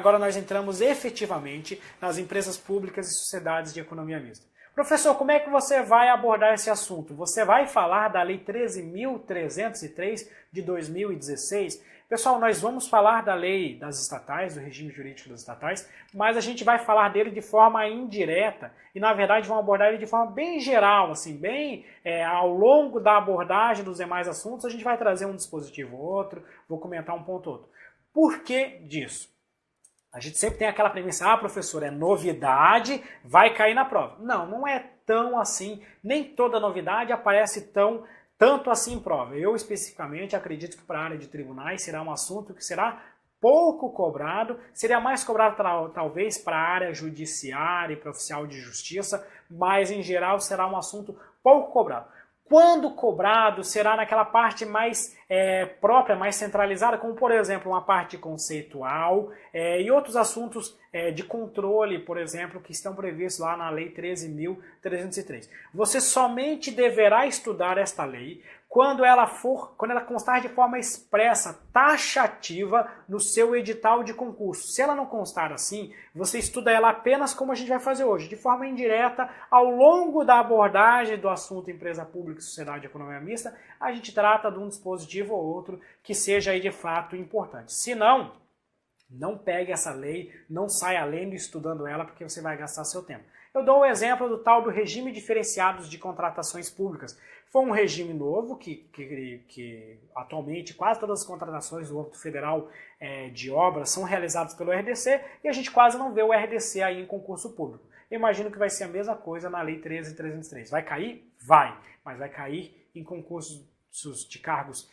agora nós entramos efetivamente nas empresas públicas e sociedades de economia mista. Professor, como é que você vai abordar esse assunto? Você vai falar da Lei 13.303 de 2016? Pessoal, nós vamos falar da lei das estatais, do regime jurídico das estatais, mas a gente vai falar dele de forma indireta e, na verdade, vamos abordar ele de forma bem geral, assim, bem ao longo da abordagem dos demais assuntos, a gente vai trazer um dispositivo ou outro, vou comentar um ponto ou outro. Por que disso? A gente sempre tem aquela premissa, professor, é novidade, vai cair na prova. Não, não é tão assim, nem toda novidade aparece tanto assim em prova. Eu, especificamente, acredito que para a área de tribunais será um assunto que será pouco cobrado, seria mais cobrado talvez para a área judiciária e para oficial de justiça, mas em geral será um assunto pouco cobrado. Quando cobrado, será naquela parte mais própria, mais centralizada, como, por exemplo, uma parte conceitual e outros assuntos de controle, por exemplo, que estão previstos lá na Lei 13.303. Você somente deverá estudar esta lei quando ela constar de forma expressa, taxativa, no seu edital de concurso. Se ela não constar assim, você estuda ela apenas como a gente vai fazer hoje, de forma indireta, ao longo da abordagem do assunto empresa pública e sociedade de economia mista, a gente trata de um dispositivo ou outro que seja aí de fato importante. Se não, não pegue essa lei, não saia lendo e estudando ela, porque você vai gastar seu tempo. Eu dou o exemplo do tal do regime diferenciado de contratações públicas. Foi um regime novo que atualmente quase todas as contratações do âmbito federal de obras são realizadas pelo RDC e a gente quase não vê o RDC aí em concurso público. Eu imagino que vai ser a mesma coisa na Lei 13.303. Vai cair? Vai, mas vai cair em concursos de cargos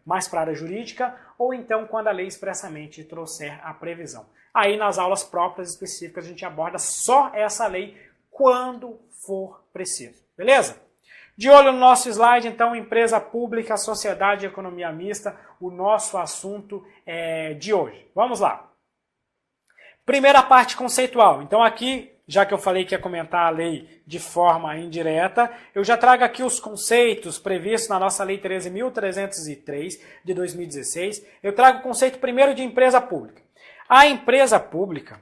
mais para a área jurídica ou então quando a lei expressamente trouxer a previsão. Aí nas aulas próprias específicas a gente aborda só essa lei quando for preciso, beleza? De olho no nosso slide, então, empresa pública, sociedade e economia mista, o nosso assunto de hoje. Vamos lá. Primeira parte conceitual. Então aqui, já que eu falei que ia comentar a lei de forma indireta, eu já trago aqui os conceitos previstos na nossa Lei 13.303 de 2016. Eu trago o conceito primeiro de empresa pública. A empresa pública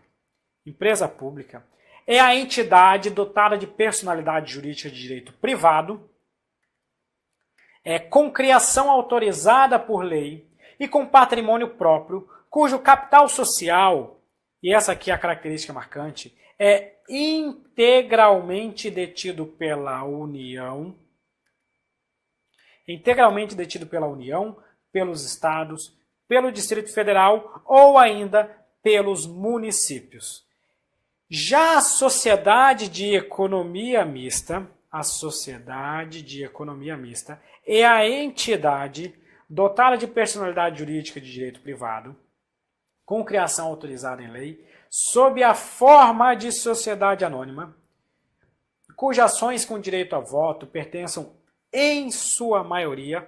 é a entidade dotada de personalidade jurídica de direito privado, com criação autorizada por lei e com patrimônio próprio, cujo capital social, e essa aqui é a característica marcante, é integralmente detido pela União, pelos estados, pelo Distrito Federal ou ainda pelos municípios. Já a sociedade de economia mista, é a entidade dotada de personalidade jurídica de direito privado, com criação autorizada em lei, sob a forma de sociedade anônima, cujas ações com direito a voto pertençam, em sua maioria,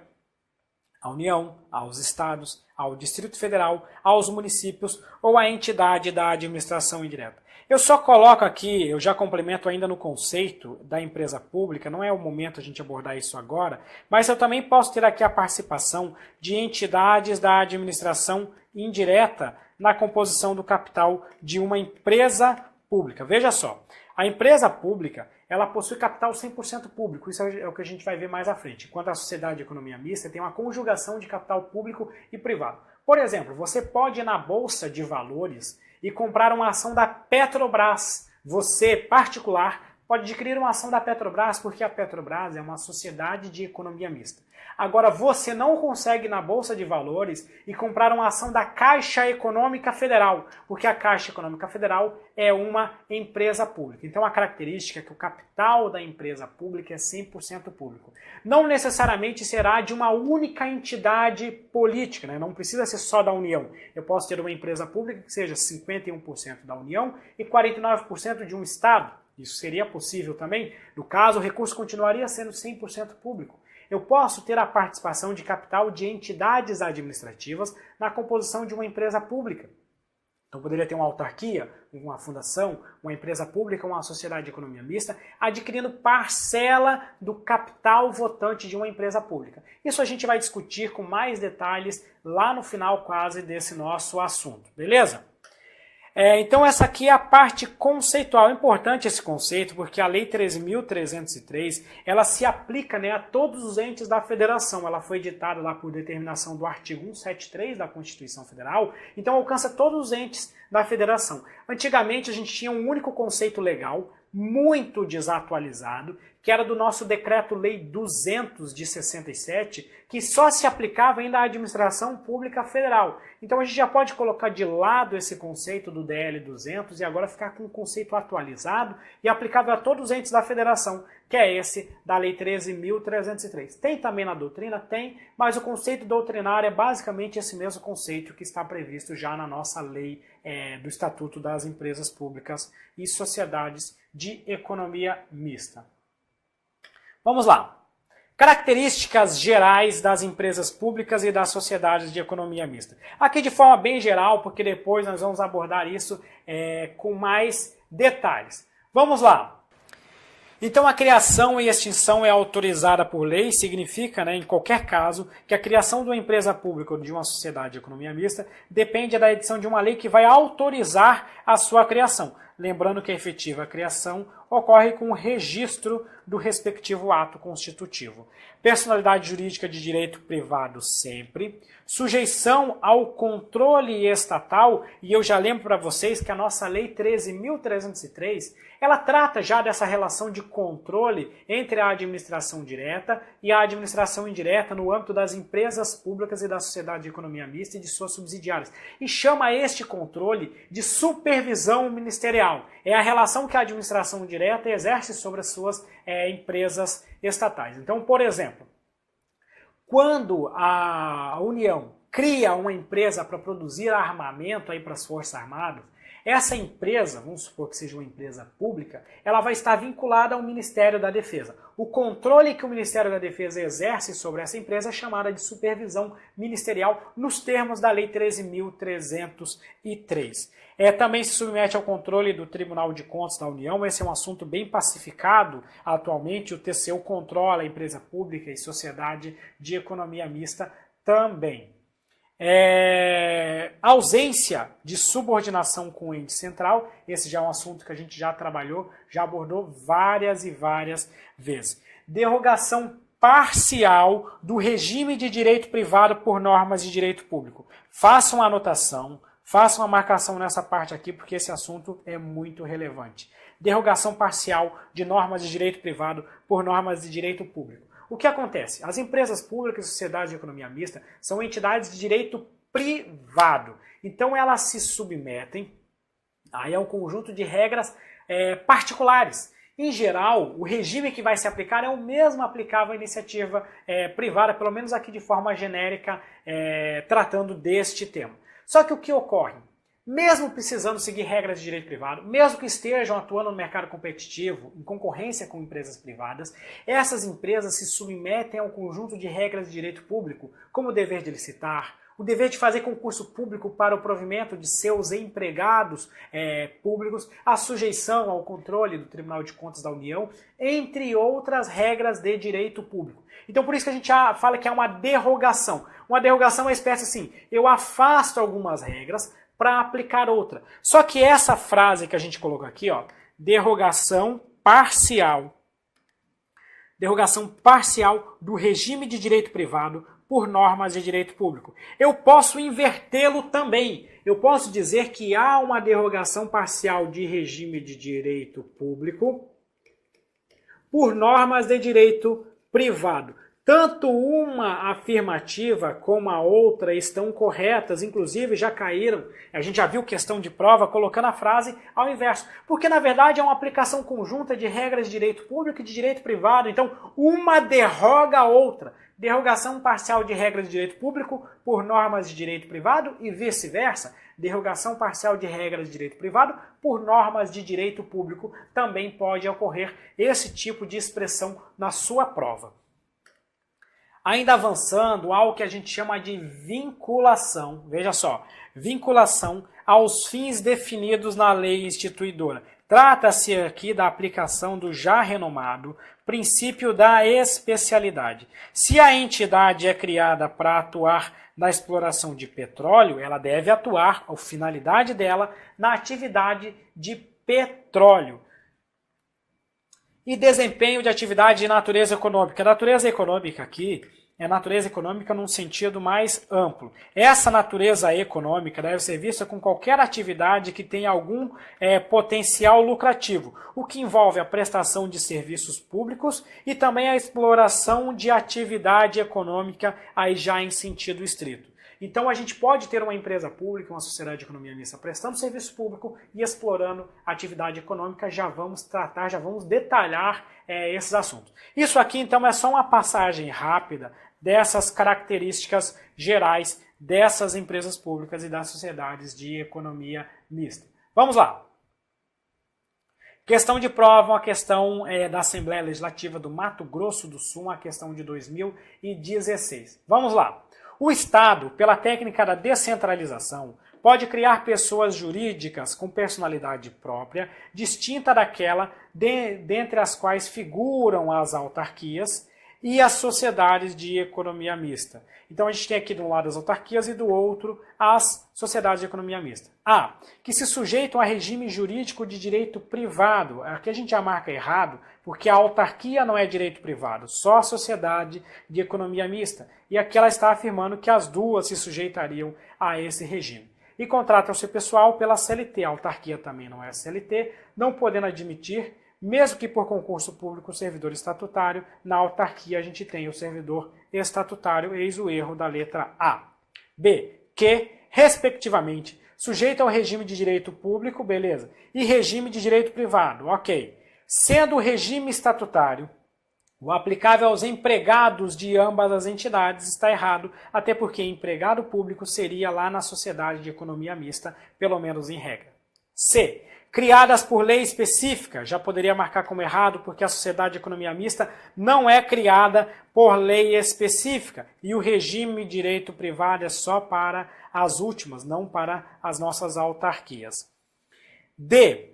à União, aos estados, ao Distrito Federal, aos municípios ou à entidade da administração indireta. Eu só coloco aqui, eu já complemento ainda no conceito da empresa pública, não é o momento a gente abordar isso agora, mas eu também posso ter aqui a participação de entidades da administração indireta na composição do capital de uma empresa pública. Veja só, a empresa pública, ela possui capital 100% público, isso é o que a gente vai ver mais à frente. Enquanto a sociedade de economia mista tem uma conjugação de capital público e privado. Por exemplo, você pode ir na Bolsa de Valores e comprar uma ação da Petrobras. Você, particular, pode adquirir uma ação da Petrobras porque a Petrobras é uma sociedade de economia mista. Agora, você não consegue ir na Bolsa de Valores e comprar uma ação da Caixa Econômica Federal, porque a Caixa Econômica Federal é uma empresa pública. Então, a característica é que o capital da empresa pública é 100% público. Não necessariamente será de uma única entidade política, né? Não precisa ser só da União. Eu posso ter uma empresa pública que seja 51% da União e 49% de um Estado. Isso seria possível também. No caso, o recurso continuaria sendo 100% público. Eu posso ter a participação de capital de entidades administrativas na composição de uma empresa pública. Então poderia ter uma autarquia, uma fundação, uma empresa pública, uma sociedade de economia mista, adquirindo parcela do capital votante de uma empresa pública. Isso a gente vai discutir com mais detalhes lá no final quase desse nosso assunto, beleza? Então essa aqui é a parte conceitual. É importante esse conceito porque a Lei 13.303 ela se aplica, né, a todos os entes da federação. Ela foi editada lá por determinação do artigo 173 da Constituição Federal, então alcança todos os entes da federação. Antigamente a gente tinha um único conceito legal, muito desatualizado, que era do nosso Decreto-Lei 200 de 67, que só se aplicava ainda à administração pública federal. Então a gente já pode colocar de lado esse conceito do DL 200 e agora ficar com um conceito atualizado e aplicável a todos os entes da federação, que é esse da Lei 13.303. Tem também na doutrina? Tem, mas o conceito doutrinário é basicamente esse mesmo conceito que está previsto já na nossa lei do Estatuto das Empresas Públicas e Sociedades de Economia Mista. Vamos lá. Características gerais das empresas públicas e das sociedades de economia mista. Aqui de forma bem geral, porque depois nós vamos abordar isso com mais detalhes. Vamos lá. Então a criação e extinção é autorizada por lei, significa, né, em qualquer caso, que a criação de uma empresa pública ou de uma sociedade de economia mista depende da edição de uma lei que vai autorizar a sua criação. Lembrando que a efetiva criação ocorre com o registro do respectivo ato constitutivo. Personalidade jurídica de direito privado sempre. Sujeição ao controle estatal, e eu já lembro para vocês que a nossa Lei 13.303, ela trata já dessa relação de controle entre a administração direta e a administração indireta no âmbito das empresas públicas e da sociedade de economia mista e de suas subsidiárias. E chama este controle de supervisão ministerial. É a relação que a administração direta exerce sobre as suas empresas estatais. Então, por exemplo, quando a União cria uma empresa para produzir armamento para as Forças Armadas, essa empresa, vamos supor que seja uma empresa pública, ela vai estar vinculada ao Ministério da Defesa. O controle que o Ministério da Defesa exerce sobre essa empresa é chamada de supervisão ministerial nos termos da Lei 13.303. Também se submete ao controle do Tribunal de Contas da União. Esse é um assunto bem pacificado atualmente. O TCU controla a empresa pública e sociedade de economia mista também. Ausência de subordinação com o ente central, esse já é um assunto que a gente já trabalhou, já abordou várias e várias vezes. Derrogação parcial do regime de direito privado por normas de direito público. Faça uma anotação, faça uma marcação nessa parte aqui, porque esse assunto é muito relevante. Derrogação parcial de normas de direito privado por normas de direito público. O que acontece? As empresas públicas e sociedades de economia mista são entidades de direito privado. Então elas se submetem a um conjunto de regras particulares. Em geral, o regime que vai se aplicar é o mesmo aplicável à iniciativa privada, pelo menos aqui de forma genérica, tratando deste tema. Só que o que ocorre? Mesmo precisando seguir regras de direito privado, mesmo que estejam atuando no mercado competitivo, em concorrência com empresas privadas, essas empresas se submetem a um conjunto de regras de direito público, como o dever de licitar, o dever de fazer concurso público para o provimento de seus empregados públicos, a sujeição ao controle do Tribunal de Contas da União, entre outras regras de direito público. Então por isso que a gente fala que é uma derrogação. Uma derrogação é uma espécie assim, eu afasto algumas regras para aplicar outra. Só que essa frase que a gente colocou aqui, ó, derrogação parcial do regime de direito privado por normas de direito público. Eu posso invertê-lo também. Eu posso dizer que há uma derrogação parcial de regime de direito público por normas de direito privado. Tanto uma afirmativa como a outra estão corretas, inclusive já caíram, a gente já viu questão de prova colocando a frase ao inverso, porque na verdade é uma aplicação conjunta de regras de direito público e de direito privado, então uma derroga a outra. Derrogação parcial de regras de direito público por normas de direito privado e vice-versa. Derrogação parcial de regras de direito privado por normas de direito público. Também pode ocorrer esse tipo de expressão na sua prova. Ainda avançando, há o que a gente chama de vinculação. Veja só, vinculação aos fins definidos na lei instituidora. Trata-se aqui da aplicação do já renomado princípio da especialidade. Se a entidade é criada para atuar na exploração de petróleo, ela deve atuar, a finalidade dela, na atividade de petróleo. E desempenho de atividade de natureza econômica. A natureza econômica aqui é natureza econômica num sentido mais amplo. Essa natureza econômica deve ser vista com qualquer atividade que tenha algum potencial lucrativo, o que envolve a prestação de serviços públicos e também a exploração de atividade econômica, aí já em sentido estrito. Então a gente pode ter uma empresa pública, uma sociedade de economia mista, prestando serviço público e explorando atividade econômica. Já vamos tratar, já vamos detalhar esses assuntos. Isso aqui então é só uma passagem rápida dessas características gerais dessas empresas públicas e das sociedades de economia mista. Vamos lá. Questão de prova, uma questão da Assembleia Legislativa do Mato Grosso do Sul, uma questão de 2016. Vamos lá. O Estado, pela técnica da descentralização, pode criar pessoas jurídicas com personalidade própria, distinta daquela dentre as quais figuram as autarquias e as sociedades de economia mista. Então a gente tem aqui de um lado as autarquias e do outro as sociedades de economia mista. A. Que se sujeitam a regime jurídico de direito privado. Aqui a gente já marca errado, porque a autarquia não é direito privado, só a sociedade de economia mista. E aqui ela está afirmando que as duas se sujeitariam a esse regime. E contratam seu pessoal pela CLT. A autarquia também não é CLT, não podendo admitir, mesmo que por concurso público, o servidor estatutário. Na autarquia a gente tem o servidor estatutário, eis o erro da letra A. B. Que, respectivamente, sujeito ao regime de direito público, beleza, e regime de direito privado, ok. Sendo o regime estatutário o aplicável aos empregados de ambas as entidades, está errado, até porque empregado público seria lá na sociedade de economia mista, pelo menos em regra. C. Criadas por lei específica, já poderia marcar como errado, porque a sociedade de economia mista não é criada por lei específica, e o regime de direito privado é só para as últimas, não para as nossas autarquias. D.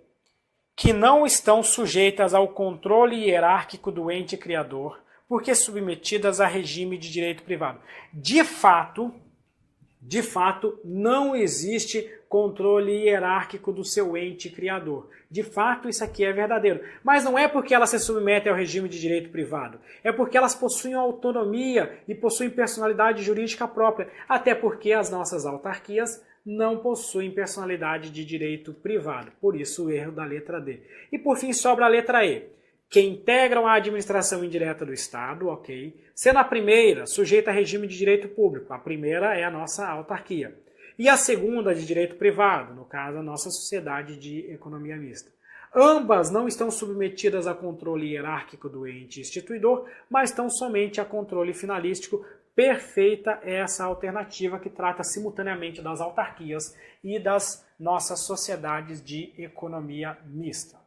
Que não estão sujeitas ao controle hierárquico do ente criador, porque submetidas a regime de direito privado. De fato, não existe controle hierárquico do seu ente criador. De fato, isso aqui é verdadeiro. Mas não é porque elas se submetem ao regime de direito privado. É porque elas possuem autonomia e possuem personalidade jurídica própria. Até porque as nossas autarquias não possuem personalidade de direito privado. Por isso o erro da letra D. E por fim sobra a letra E. Que integram a administração indireta do Estado, ok? Sendo a primeira sujeita a regime de direito público. A primeira é a nossa autarquia. E a segunda de direito privado, no caso a nossa sociedade de economia mista. Ambas não estão submetidas a controle hierárquico do ente instituidor, mas estão somente a controle finalístico. Perfeita essa alternativa que trata simultaneamente das autarquias e das nossas sociedades de economia mista.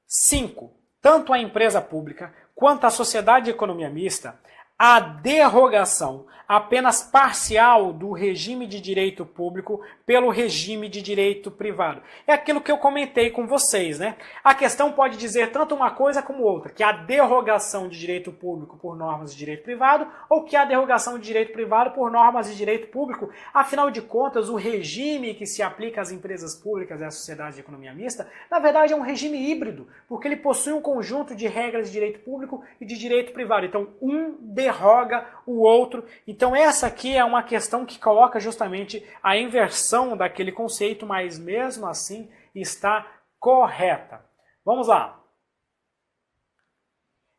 5. Tanto a empresa pública quanto a sociedade de economia mista, a derrogação apenas parcial do regime de direito público pelo regime de direito privado. É aquilo que eu comentei com vocês, né? A questão pode dizer tanto uma coisa como outra, que a derrogação de direito público por normas de direito privado ou que a derrogação de direito privado por normas de direito público. Afinal de contas, o regime que se aplica às empresas públicas e às sociedades de economia mista, na verdade é um regime híbrido, porque ele possui um conjunto de regras de direito público e de direito privado. Então, um derroga o outro. Então essa aqui é uma questão que coloca justamente a inversão daquele conceito, mas mesmo assim está correta. Vamos lá.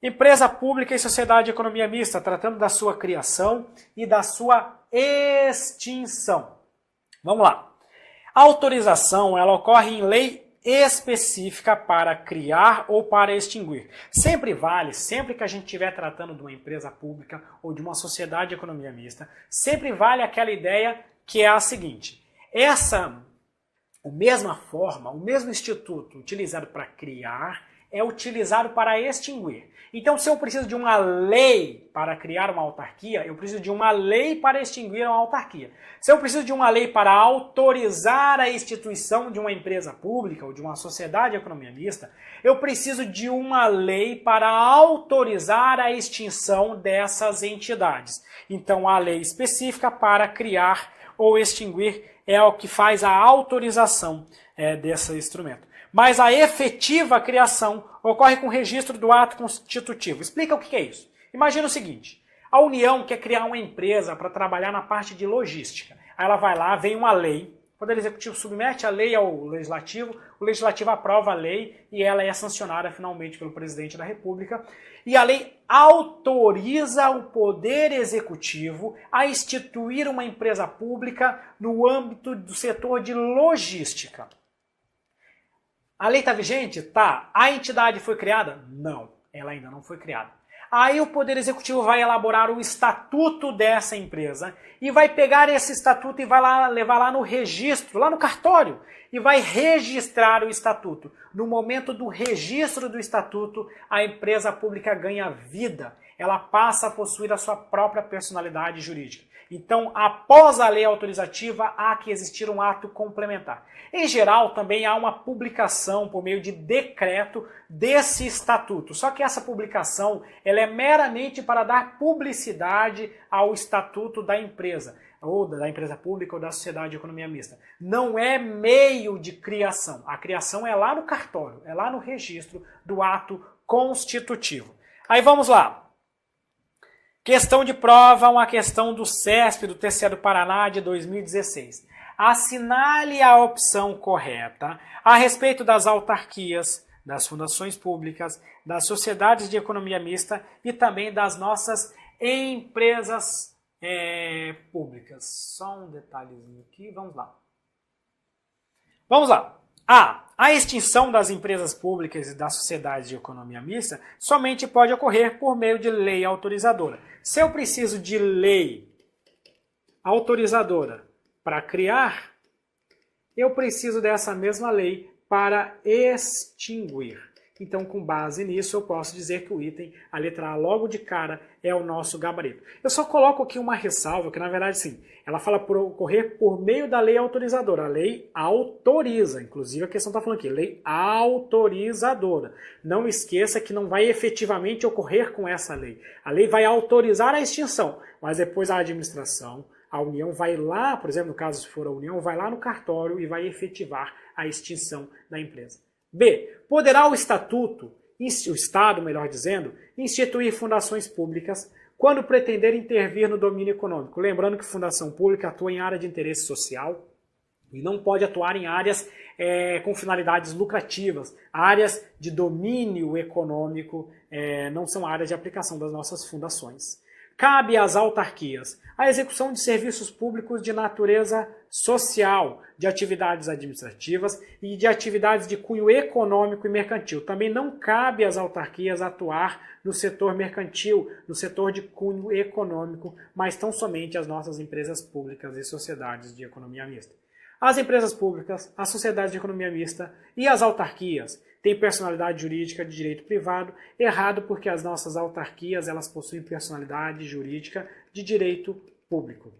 Empresa pública e sociedade de economia mista, tratando da sua criação e da sua extinção. Vamos lá. A autorização, ela ocorre em lei específica para criar ou para extinguir. Sempre vale, sempre que a gente estiver tratando de uma empresa pública ou de uma sociedade de economia mista, sempre vale aquela ideia que é a seguinte: a mesma forma, o mesmo instituto utilizado para criar é utilizado para extinguir. Então, se eu preciso de uma lei para criar uma autarquia, eu preciso de uma lei para extinguir uma autarquia. Se eu preciso de uma lei para autorizar a instituição de uma empresa pública ou de uma sociedade de economia mista, eu preciso de uma lei para autorizar a extinção dessas entidades. Então, a lei específica para criar ou extinguir é o que faz a autorização desse instrumento. Mas a efetiva criação ocorre com o registro do ato constitutivo. Explica o que é isso. Imagina o seguinte, a União quer criar uma empresa para trabalhar na parte de logística. Aí ela vai lá, vem uma lei, o Poder Executivo submete a lei ao Legislativo, o Legislativo aprova a lei e ela é sancionada finalmente pelo Presidente da República. E a lei autoriza o Poder Executivo a instituir uma empresa pública no âmbito do setor de logística. A lei está vigente? Tá. A entidade foi criada? Não, ela ainda não foi criada. Aí o Poder Executivo vai elaborar o estatuto dessa empresa e vai pegar esse estatuto e vai lá, levar lá no registro, lá no cartório, e vai registrar o estatuto. No momento do registro do estatuto, a empresa pública ganha vida. Ela passa a possuir a sua própria personalidade jurídica. Então, após a lei autorizativa, há que existir um ato complementar. Em geral, também há uma publicação por meio de decreto desse estatuto. Só que essa publicação ela é meramente para dar publicidade ao estatuto da empresa, ou da empresa pública ou da sociedade de economia mista. Não é meio de criação. A criação é lá no cartório, é lá no registro do ato constitutivo. Aí vamos lá. Questão de prova, uma questão do CESP, do TCE do Paraná, de 2016. Assinale a opção correta a respeito das autarquias, das fundações públicas, das sociedades de economia mista e também das nossas empresas públicas. Só um detalhezinho aqui, vamos lá. Vamos lá. A extinção das empresas públicas e das sociedades de economia mista somente pode ocorrer por meio de lei autorizadora. Se eu preciso de lei autorizadora para criar, eu preciso dessa mesma lei para extinguir. Então, com base nisso, eu posso dizer que o item, a letra A, logo de cara, é o nosso gabarito. Eu só coloco aqui uma ressalva, que na verdade, sim, ela fala por ocorrer por meio da lei autorizadora. A lei autoriza, inclusive a questão está falando aqui, lei autorizadora. Não esqueça que não vai efetivamente ocorrer com essa lei. A lei vai autorizar a extinção, mas depois a administração, a União vai lá, por exemplo, no caso se for a União, vai lá no cartório e vai efetivar a extinção da empresa. B. Poderá o Estatuto, o Estado, melhor dizendo, instituir fundações públicas quando pretender intervir no domínio econômico. Lembrando que fundação pública atua em área de interesse social e não pode atuar em áreas com finalidades lucrativas. Áreas de domínio econômico não são áreas de aplicação das nossas fundações. Cabe às autarquias a execução de serviços públicos de natureza social, de atividades administrativas e de atividades de cunho econômico e mercantil. Também não cabe às autarquias atuar no setor mercantil, no setor de cunho econômico, mas tão somente as nossas empresas públicas e sociedades de economia mista. As empresas públicas, as sociedades de economia mista e as autarquias têm personalidade jurídica de direito privado, errado porque as nossas autarquias elas possuem personalidade jurídica de direito público.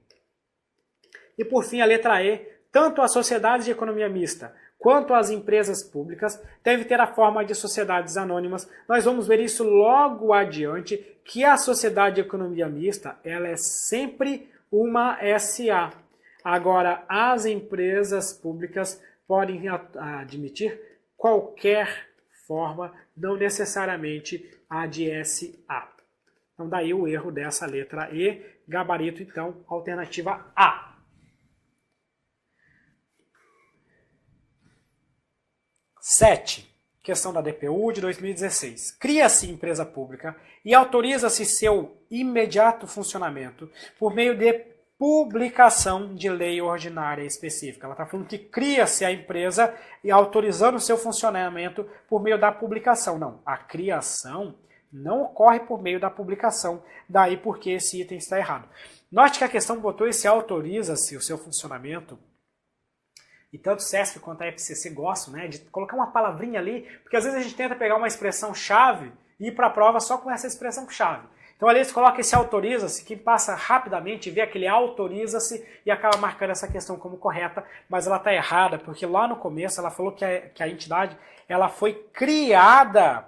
E por fim, a letra E, tanto as sociedades de economia mista quanto as empresas públicas devem ter a forma de sociedades anônimas. Nós vamos ver isso logo adiante, que a sociedade de economia mista ela é sempre uma SA. Agora, as empresas públicas podem admitir qualquer forma, não necessariamente a de SA. Então, daí o erro dessa letra E, gabarito, então, alternativa A. 7. Questão da DPU de 2016. Cria-se empresa pública e autoriza-se seu imediato funcionamento por meio de publicação de lei ordinária específica. Ela está falando que cria-se a empresa e autorizando o seu funcionamento por meio da publicação. Não, a criação não ocorre por meio da publicação, daí porque esse item está errado. Note que a questão botou esse autoriza-se o seu funcionamento e tanto o SESP quanto a FCC gostam, né, de colocar uma palavrinha ali, porque às vezes a gente tenta pegar uma expressão-chave e ir para a prova só com essa expressão-chave. Então ali eles colocam esse autoriza-se, que passa rapidamente, vê aquele autoriza-se e acaba marcando essa questão como correta, mas ela está errada, porque lá no começo ela falou que a entidade ela foi criada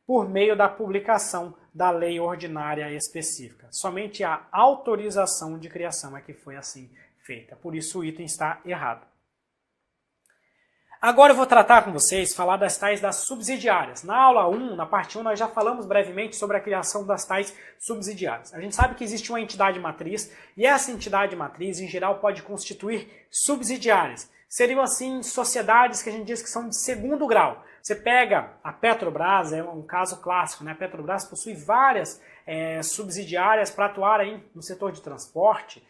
por meio da publicação da lei ordinária específica. Somente a autorização de criação é que foi assim feita. Por isso o item está errado. Agora eu vou tratar com vocês, falar das tais das subsidiárias. Na aula 1, na parte 1, nós já falamos brevemente sobre a criação das tais subsidiárias. A gente sabe que existe uma entidade matriz, e essa entidade matriz, em geral, pode constituir subsidiárias. Seriam, assim, sociedades que a gente diz que são de segundo grau. Você pega a Petrobras, é um caso clássico, né? A Petrobras possui várias subsidiárias para atuar aí no setor de transporte,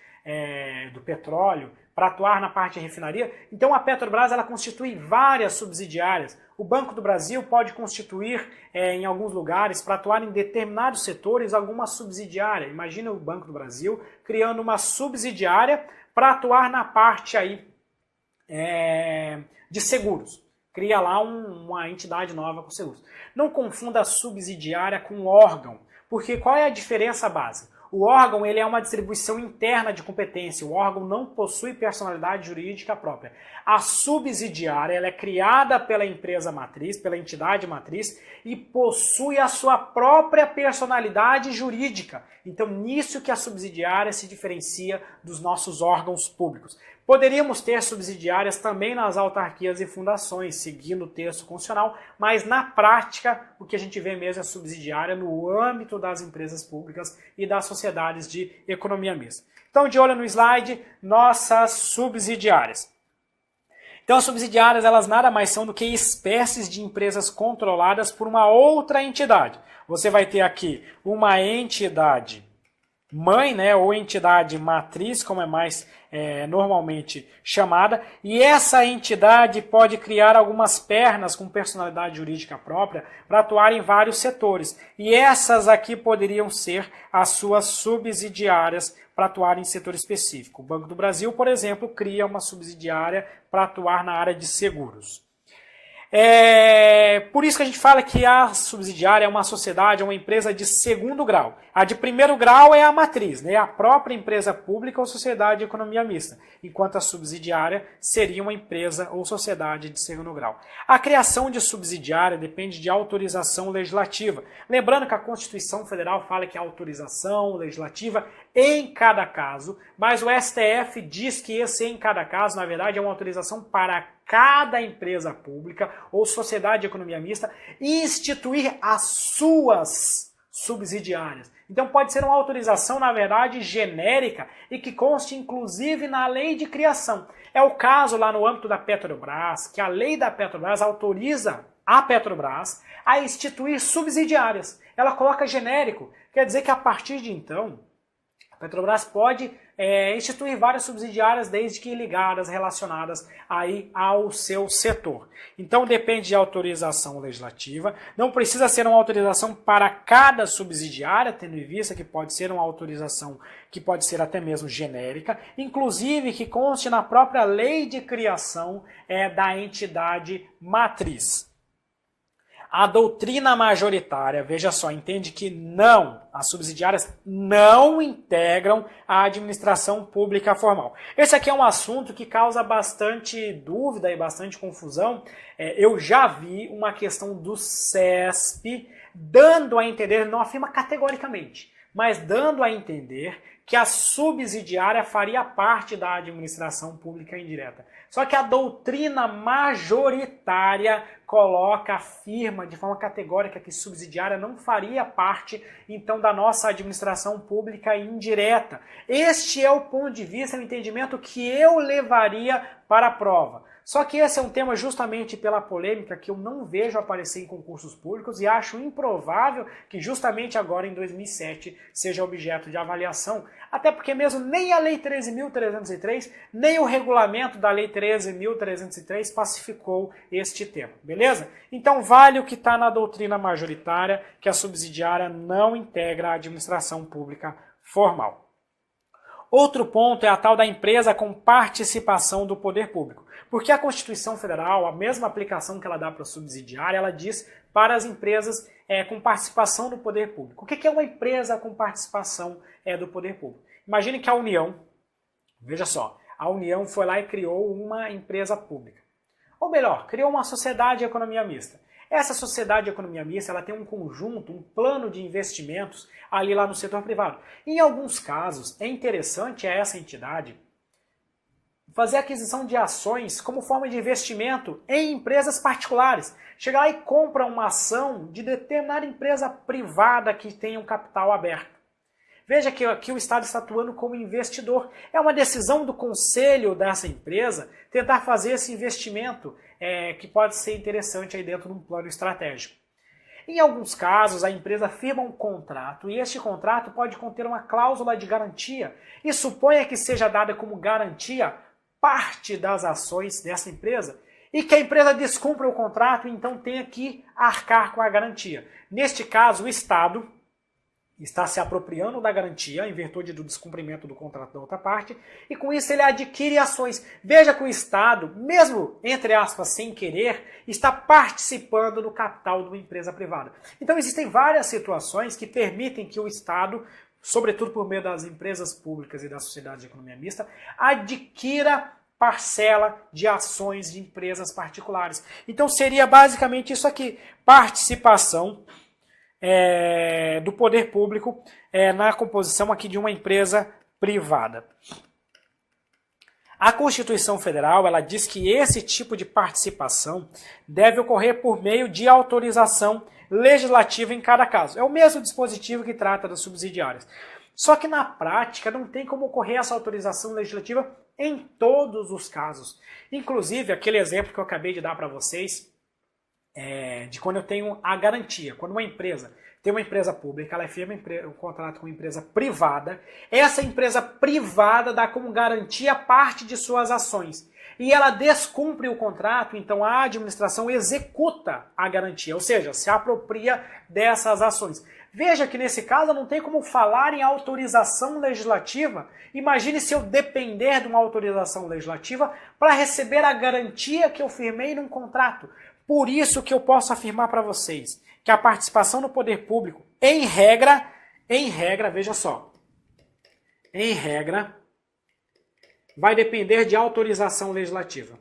do petróleo, para atuar na parte de refinaria. Então a Petrobras ela constitui várias subsidiárias. O Banco do Brasil pode constituir em alguns lugares para atuar em determinados setores alguma subsidiária. Imagina o Banco do Brasil criando uma subsidiária para atuar na parte aí de seguros. Cria lá uma entidade nova com seguros. Não confunda a subsidiária com órgão, porque qual é a diferença básica? O órgão ele é uma distribuição interna de competência, o órgão não possui personalidade jurídica própria. A subsidiária ela é criada pela empresa matriz, pela entidade matriz, e possui a sua própria personalidade jurídica. Então, nisso que a subsidiária se diferencia dos nossos órgãos públicos. Poderíamos ter subsidiárias também nas autarquias e fundações, seguindo o texto constitucional, mas na prática o que a gente vê mesmo é subsidiária no âmbito das empresas públicas e das sociedades de economia mista. Então, de olho no slide, nossas subsidiárias. Então, as subsidiárias elas nada mais são do que espécies de empresas controladas por uma outra entidade. Você vai ter aqui uma entidade mãe, né, ou entidade matriz, como é mais normalmente chamada, e essa entidade pode criar algumas pernas com personalidade jurídica própria para atuar em vários setores. E essas aqui poderiam ser as suas subsidiárias para atuar em setor específico. O Banco do Brasil, por exemplo, cria uma subsidiária para atuar na área de seguros. Por isso que a gente fala que a subsidiária é uma sociedade, é uma empresa de segundo grau. A de primeiro grau é a matriz, né? A própria empresa pública ou sociedade de economia mista, enquanto a subsidiária seria uma empresa ou sociedade de segundo grau. A criação de subsidiária depende de autorização legislativa. Lembrando que a Constituição Federal fala que a autorização legislativa em cada caso, mas o STF diz que esse em cada caso, na verdade, é uma autorização para cada empresa pública ou sociedade de economia mista instituir as suas subsidiárias. Então pode ser uma autorização, na verdade, genérica e que conste inclusive na lei de criação. É o caso lá no âmbito da Petrobras, que a lei da Petrobras autoriza a Petrobras a instituir subsidiárias. Ela coloca genérico, quer dizer que a partir de então, a Petrobras pode instituir várias subsidiárias desde que ligadas, relacionadas aí ao seu setor. Então depende de autorização legislativa, não precisa ser uma autorização para cada subsidiária, tendo em vista que pode ser uma autorização que pode ser até mesmo genérica, inclusive que conste na própria lei de criação da entidade matriz. A doutrina majoritária, veja só, entende que não, as subsidiárias não integram a administração pública formal. Esse aqui é um assunto que causa bastante dúvida e bastante confusão. Eu já vi uma questão do SESP dando a entender, não afirma categoricamente, mas dando a entender que a subsidiária faria parte da administração pública indireta. Só que a doutrina majoritária afirma de forma categórica que subsidiária não faria parte, então, da nossa administração pública indireta. Este é o ponto de vista, o entendimento que eu levaria para a prova. Só que esse é um tema justamente pela polêmica que eu não vejo aparecer em concursos públicos e acho improvável que justamente agora em 2007 seja objeto de avaliação, até porque mesmo nem a Lei 13.303, nem o regulamento da Lei 13.303 pacificou este tema, beleza? Então vale o que está na doutrina majoritária, que a subsidiária não integra a administração pública formal. Outro ponto é a tal da empresa com participação do poder público. Porque a Constituição Federal, a mesma aplicação que ela dá para o subsidiário, ela diz para as empresas com participação do poder público. O que é uma empresa com participação do poder público? Imagine que a União, veja só, a União foi lá e criou uma empresa pública. Ou melhor, criou uma sociedade de economia mista. Essa sociedade de economia mista ela tem um conjunto, um plano de investimentos ali lá no setor privado. Em alguns casos, é interessante a essa entidade fazer aquisição de ações como forma de investimento em empresas particulares. Chega lá e compra uma ação de determinada empresa privada que tem um capital aberto. Veja que aqui o Estado está atuando como investidor. É uma decisão do conselho dessa empresa tentar fazer esse investimento que pode ser interessante aí dentro de um plano estratégico. Em alguns casos, a empresa firma um contrato e este contrato pode conter uma cláusula de garantia e suponha que seja dada como garantia parte das ações dessa empresa e que a empresa descumpra o contrato e então tenha que arcar com a garantia. Neste caso, o Estado está se apropriando da garantia em virtude do descumprimento do contrato da outra parte e com isso ele adquire ações. Veja que o Estado, mesmo entre aspas sem querer, está participando do capital de uma empresa privada. Então existem várias situações que permitem que o Estado, sobretudo por meio das empresas públicas e da sociedade de economia mista, adquira parcela de ações de empresas particulares. Então seria basicamente isso aqui, participação do poder público na composição aqui de uma empresa privada. A Constituição Federal ela diz que esse tipo de participação deve ocorrer por meio de autorização legislativa em cada caso. É o mesmo dispositivo que trata das subsidiárias. Só que na prática não tem como ocorrer essa autorização legislativa em todos os casos. Inclusive, aquele exemplo que eu acabei de dar para vocês, de quando eu tenho a garantia. Quando uma empresa tem uma empresa pública, ela firma um contrato com uma empresa privada, essa empresa privada dá como garantia parte de suas ações. E ela descumpre o contrato, então a administração executa a garantia, ou seja, se apropria dessas ações. Veja que nesse caso não tem como falar em autorização legislativa. Imagine se eu depender de uma autorização legislativa para receber a garantia que eu firmei num contrato. Por isso que eu posso afirmar para vocês que a participação do poder público, em regra, veja só, em regra, vai depender de autorização legislativa.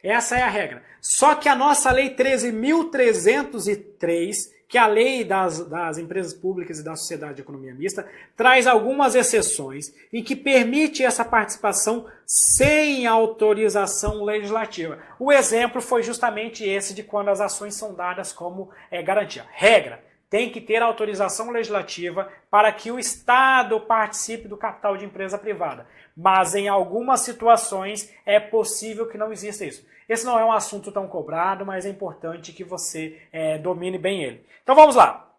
Essa é a regra. Só que a nossa Lei 13.303, que é a lei das empresas públicas e da sociedade de economia mista, traz algumas exceções em que permite essa participação sem autorização legislativa. O exemplo foi justamente esse de quando as ações são dadas como garantia. Regra, tem que ter autorização legislativa para que o Estado participe do capital de empresa privada. Mas em algumas situações é possível que não exista isso. Esse não é um assunto tão cobrado, mas é importante que você domine bem ele. Então vamos lá.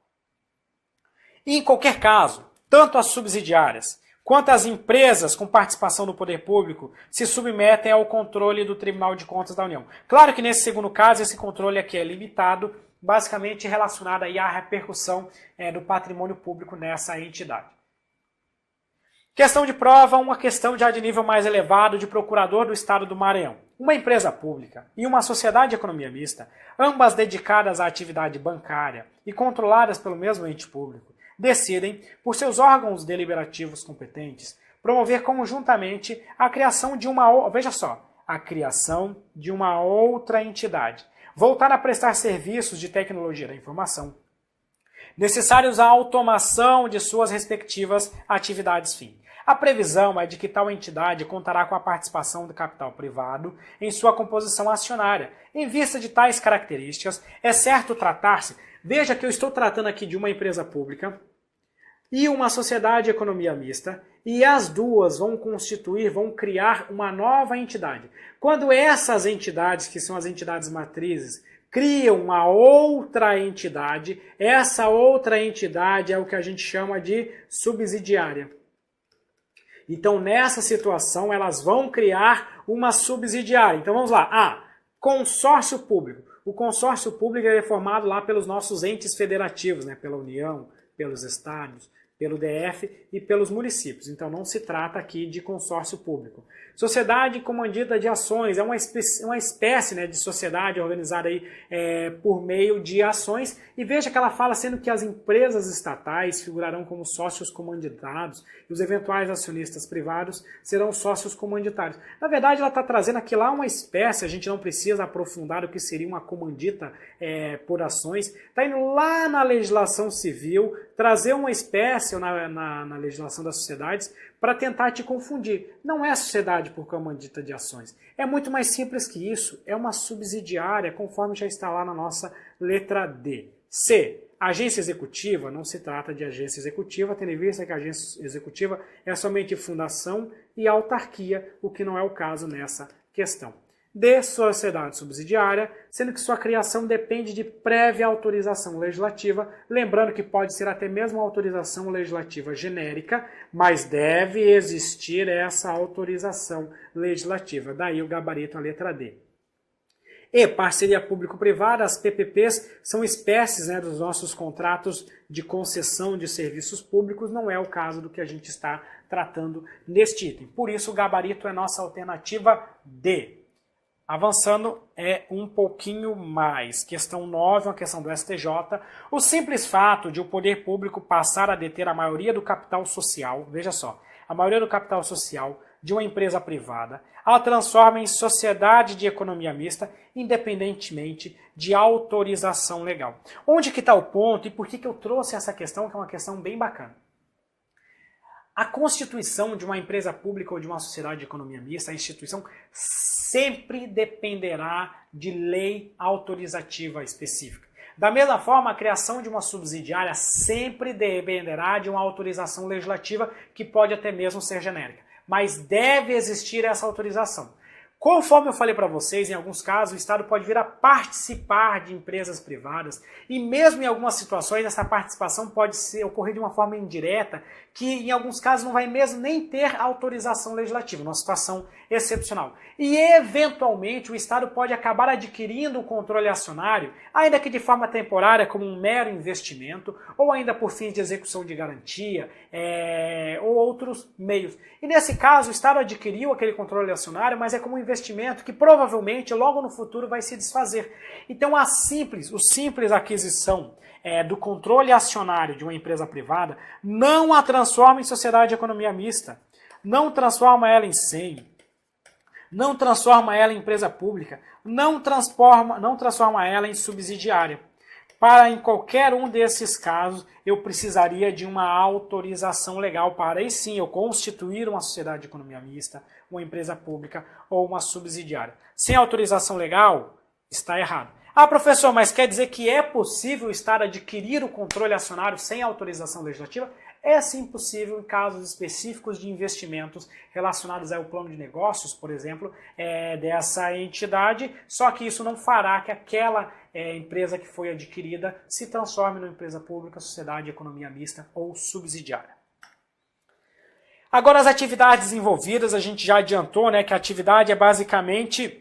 E em qualquer caso, tanto as subsidiárias quanto as empresas com participação do poder público se submetem ao controle do Tribunal de Contas da União. Claro que nesse segundo caso, esse controle aqui é limitado, basicamente relacionado aí à repercussão do patrimônio público nessa entidade. Questão de prova, uma questão já de nível mais elevado de procurador do Estado do Maranhão. Uma empresa pública e uma sociedade de economia mista, ambas dedicadas à atividade bancária e controladas pelo mesmo ente público, decidem, por seus órgãos deliberativos competentes, promover conjuntamente a criação de a criação de uma outra entidade, voltada a prestar serviços de tecnologia da informação, necessários à automação de suas respectivas atividades fim. A previsão é de que tal entidade contará com a participação do capital privado em sua composição acionária. Em vista de tais características, é certo tratar-se, veja que eu estou tratando aqui de uma empresa pública e uma sociedade de economia mista, e as duas vão criar uma nova entidade. Quando essas entidades, que são as entidades matrizes, criam uma outra entidade, essa outra entidade é o que a gente chama de subsidiária. Então, nessa situação, elas vão criar uma subsidiária. Então, vamos lá. Consórcio público. O consórcio público é formado lá pelos nossos entes federativos, pela União, pelos estados, pelo DF e pelos municípios. Então não se trata aqui de consórcio público. Sociedade comandita de ações é uma espécie, né, de sociedade organizada aí, por meio de ações. E veja que ela fala sendo que as empresas estatais figurarão como sócios comanditados e os eventuais acionistas privados serão sócios comanditários. Na verdade, ela está trazendo aqui lá uma espécie, a gente não precisa aprofundar o que seria uma comandita por ações. Está indo lá na legislação civil, trazer uma espécie na legislação das sociedades para tentar te confundir. Não é sociedade por comandita de ações. É muito mais simples que isso. É uma subsidiária, conforme já está lá na nossa letra D. C. Agência executiva, não se trata de agência executiva, tendo em vista que a agência executiva é somente fundação e autarquia, o que não é o caso nessa questão. D. Sociedade subsidiária, sendo que sua criação depende de prévia autorização legislativa, lembrando que pode ser até mesmo uma autorização legislativa genérica, mas deve existir essa autorização legislativa. Daí o gabarito, a letra D. E parceria público-privada, as PPPs são espécies, né, dos nossos contratos de concessão de serviços públicos, não é o caso do que a gente está tratando neste item. Por isso o gabarito é nossa alternativa D. Avançando um pouquinho mais. Questão 9, uma questão do STJ. O simples fato de o poder público passar a deter a maioria do capital social, veja só, a maioria do capital social de uma empresa privada, ela transforma em sociedade de economia mista, independentemente de autorização legal. Onde que está o ponto e por que eu trouxe essa questão, que é uma questão bem bacana? A constituição de uma empresa pública ou de uma sociedade de economia mista, a instituição, sempre dependerá de lei autorizativa específica. Da mesma forma, a criação de uma subsidiária sempre dependerá de uma autorização legislativa que pode até mesmo ser genérica. Mas deve existir essa autorização. Conforme eu falei para vocês, em alguns casos o Estado pode vir a participar de empresas privadas e mesmo em algumas situações essa participação pode ocorrer de uma forma indireta que em alguns casos não vai mesmo nem ter autorização legislativa, uma situação excepcional. E eventualmente o Estado pode acabar adquirindo o controle acionário, ainda que de forma temporária como um mero investimento ou ainda por fins de execução de garantia ou outros meios. E nesse caso o Estado adquiriu aquele controle acionário, mas é como um investimento que provavelmente logo no futuro vai se desfazer. Então o simples aquisição do controle acionário de uma empresa privada não a transforma em sociedade de economia mista, não transforma ela em SEM, não transforma ela em empresa pública, não transforma ela em subsidiária. Para em qualquer um desses casos, eu precisaria de uma autorização legal para aí sim eu constituir uma sociedade de economia mista, uma empresa pública ou uma subsidiária. Sem autorização legal, está errado. Ah, professor, mas quer dizer que é possível o Estado adquirir o controle acionário sem autorização legislativa? É sim possível em casos específicos de investimentos relacionados ao plano de negócios, por exemplo, dessa entidade, só que isso não fará que aquela empresa que foi adquirida se transforme numa empresa pública, sociedade de economia mista ou subsidiária. Agora as atividades envolvidas, a gente já adiantou, né, que a atividade é basicamente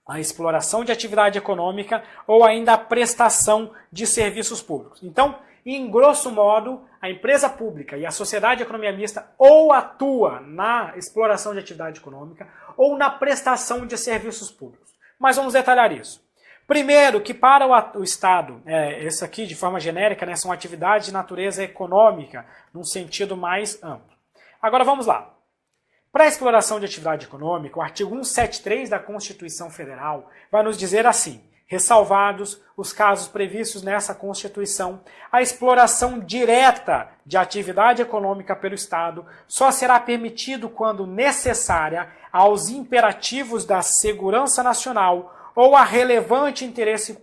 a exploração de atividade econômica ou ainda a prestação de serviços públicos. Então, em grosso modo, a empresa pública e a sociedade de economia mista ou atua na exploração de atividade econômica ou na prestação de serviços públicos. Mas vamos detalhar isso. Primeiro, que para o Estado, isso aqui de forma genérica, né, são atividades de natureza econômica, num sentido mais amplo. Agora vamos lá. Para a exploração de atividade econômica, o artigo 173 da Constituição Federal vai nos dizer assim: ressalvados os casos previstos nessa Constituição, a exploração direta de atividade econômica pelo Estado só será permitido quando necessária aos imperativos da segurança nacional ou a relevante interesse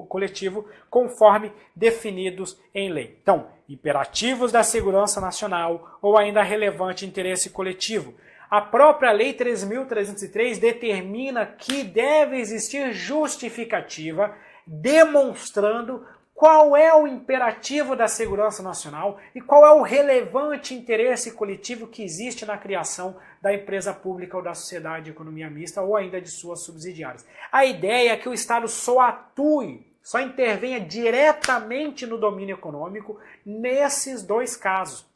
coletivo, conforme definidos em lei. Então, imperativos da segurança nacional ou ainda relevante interesse coletivo. A própria Lei 13.303 determina que deve existir justificativa demonstrando qual é o imperativo da segurança nacional e qual é o relevante interesse coletivo que existe na criação da empresa pública ou da sociedade de economia mista ou ainda de suas subsidiárias. A ideia é que o Estado só atue só intervenha diretamente no domínio econômico nesses dois casos.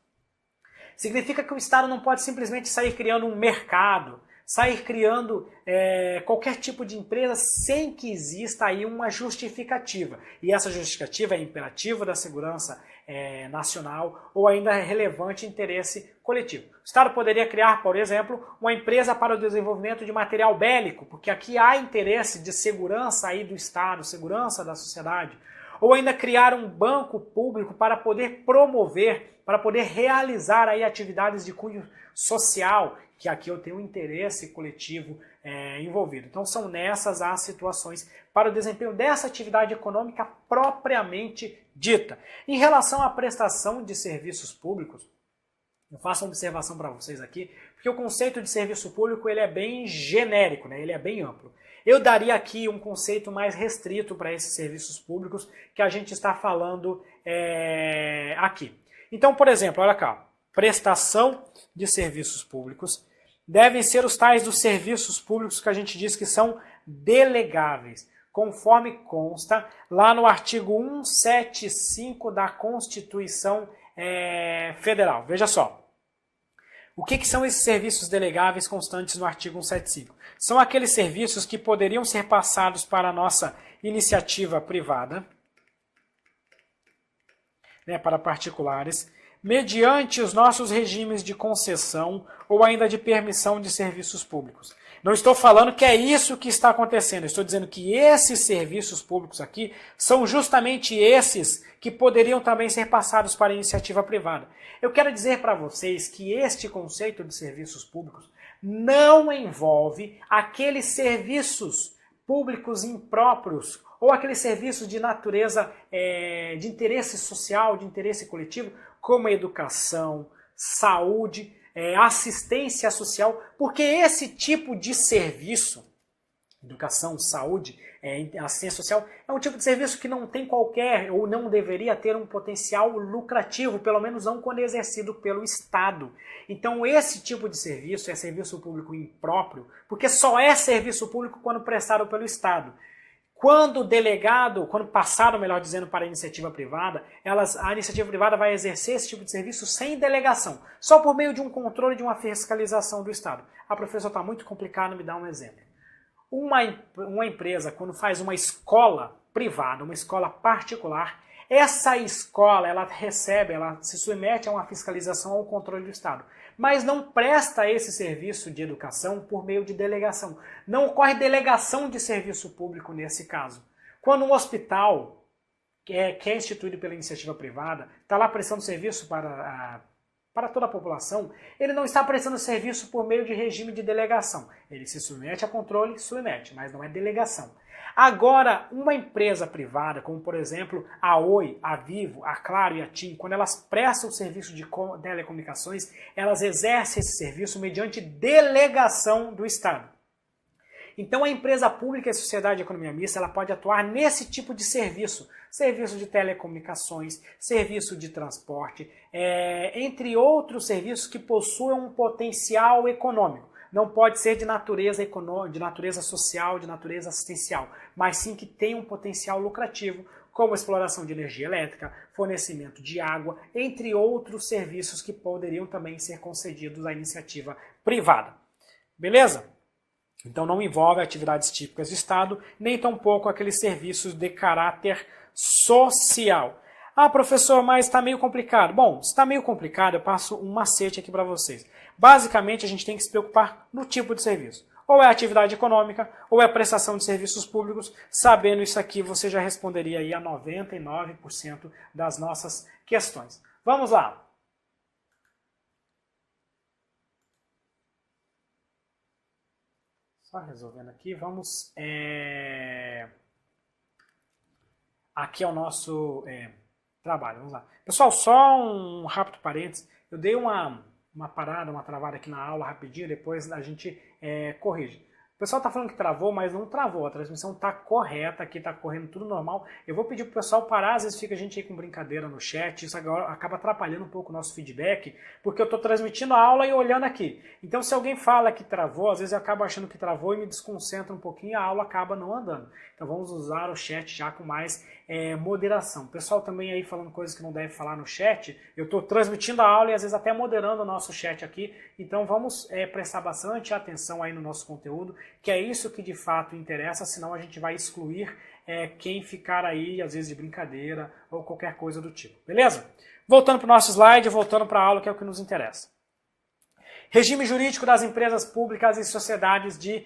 Significa que o Estado não pode simplesmente sair criando um mercado, sair criando qualquer tipo de empresa sem que exista aí uma justificativa. E essa justificativa é imperativa da segurança nacional ou ainda relevante interesse coletivo. O Estado poderia criar, por exemplo, uma empresa para o desenvolvimento de material bélico, porque aqui há interesse de segurança aí do Estado, segurança da sociedade. Ou ainda criar um banco público para poder promover, para poder realizar aí atividades de cunho social, que aqui eu tenho um interesse coletivo envolvido. Então são nessas as situações para o desempenho dessa atividade econômica propriamente dita. Em relação à prestação de serviços públicos, eu faço uma observação para vocês aqui, porque o conceito de serviço público ele é bem genérico, né? Ele é bem amplo. Eu daria aqui um conceito mais restrito para esses serviços públicos que a gente está falando aqui. Então, por exemplo, olha cá, prestação de serviços públicos devem ser os tais dos serviços públicos que a gente diz que são delegáveis, conforme consta lá no artigo 175 da Constituição Federal. Veja só. O que são esses serviços delegáveis constantes no artigo 175? São aqueles serviços que poderiam ser passados para a nossa iniciativa privada, né, para particulares, mediante os nossos regimes de concessão ou ainda de permissão de serviços públicos. Não estou falando que é isso que está acontecendo, estou dizendo que esses serviços públicos aqui são justamente esses que poderiam também ser passados para a iniciativa privada. Eu quero dizer para vocês que este conceito de serviços públicos não envolve aqueles serviços públicos impróprios ou aqueles serviços de natureza de interesse social, de interesse coletivo, como educação, saúde, assistência social, porque esse tipo de serviço, educação, saúde, assistência social, é um tipo de serviço que não tem qualquer, ou não deveria ter um potencial lucrativo, pelo menos não quando exercido pelo Estado. Então esse tipo de serviço é serviço público impróprio, porque só é serviço público quando prestado pelo Estado. Quando delegado, quando passado, melhor dizendo, para a iniciativa privada, a iniciativa privada vai exercer esse tipo de serviço sem delegação, só por meio de um controle, de uma fiscalização do Estado. Ah, professor, está muito complicado, me dá um exemplo. Uma empresa, quando faz uma escola privada, uma escola particular, essa escola, ela se submete a uma fiscalização ao controle do Estado, mas não presta esse serviço de educação por meio de delegação. Não ocorre delegação de serviço público nesse caso. Quando um hospital, que é instituído pela iniciativa privada, está lá prestando serviço para toda a população, ele não está prestando serviço por meio de regime de delegação. Ele se submete a controle, mas não é delegação. Agora, uma empresa privada, como por exemplo a Oi, a Vivo, a Claro e a TIM, quando elas prestam serviço de telecomunicações, elas exercem esse serviço mediante delegação do Estado. Então a empresa pública e a sociedade de economia mista, ela pode atuar nesse tipo de serviço. Serviço de telecomunicações, serviço de transporte, entre outros serviços que possuem um potencial econômico. Não pode ser de natureza econômica, de natureza social, de natureza assistencial, mas sim que tenha um potencial lucrativo, como exploração de energia elétrica, fornecimento de água, entre outros serviços que poderiam também ser concedidos à iniciativa privada. Beleza? Então não envolve atividades típicas do Estado, nem tampouco aqueles serviços de caráter social. Ah, professor, mas está meio complicado. Bom, se está meio complicado, eu passo um macete aqui para vocês. Basicamente, a gente tem que se preocupar no tipo de serviço. Ou é atividade econômica, ou é prestação de serviços públicos. Sabendo isso aqui, você já responderia aí a 99% das nossas questões. Vamos lá. Só resolvendo aqui, vamos... Aqui é o nosso trabalho, vamos lá. Pessoal, só um rápido parênteses. Eu dei uma parada, uma travada aqui na aula rapidinho, depois a gente corrige. O pessoal está falando que travou, mas não travou. A transmissão está correta, aqui está correndo tudo normal. Eu vou pedir para o pessoal parar, às vezes fica a gente aí com brincadeira no chat, isso agora acaba atrapalhando um pouco o nosso feedback, porque eu estou transmitindo a aula e olhando aqui. Então se alguém fala que travou, às vezes eu acabo achando que travou e me desconcentra um pouquinho e a aula acaba não andando. Então vamos usar o chat já com mais moderação. O pessoal também aí falando coisas que não deve falar no chat, eu estou transmitindo a aula e às vezes até moderando o nosso chat aqui, então vamos prestar bastante atenção aí no nosso conteúdo, que é isso que de fato interessa, senão a gente vai excluir quem ficar aí, às vezes de brincadeira ou qualquer coisa do tipo, beleza? Voltando para o nosso slide, voltando para a aula que é o que nos interessa. Regime jurídico das empresas públicas e sociedades de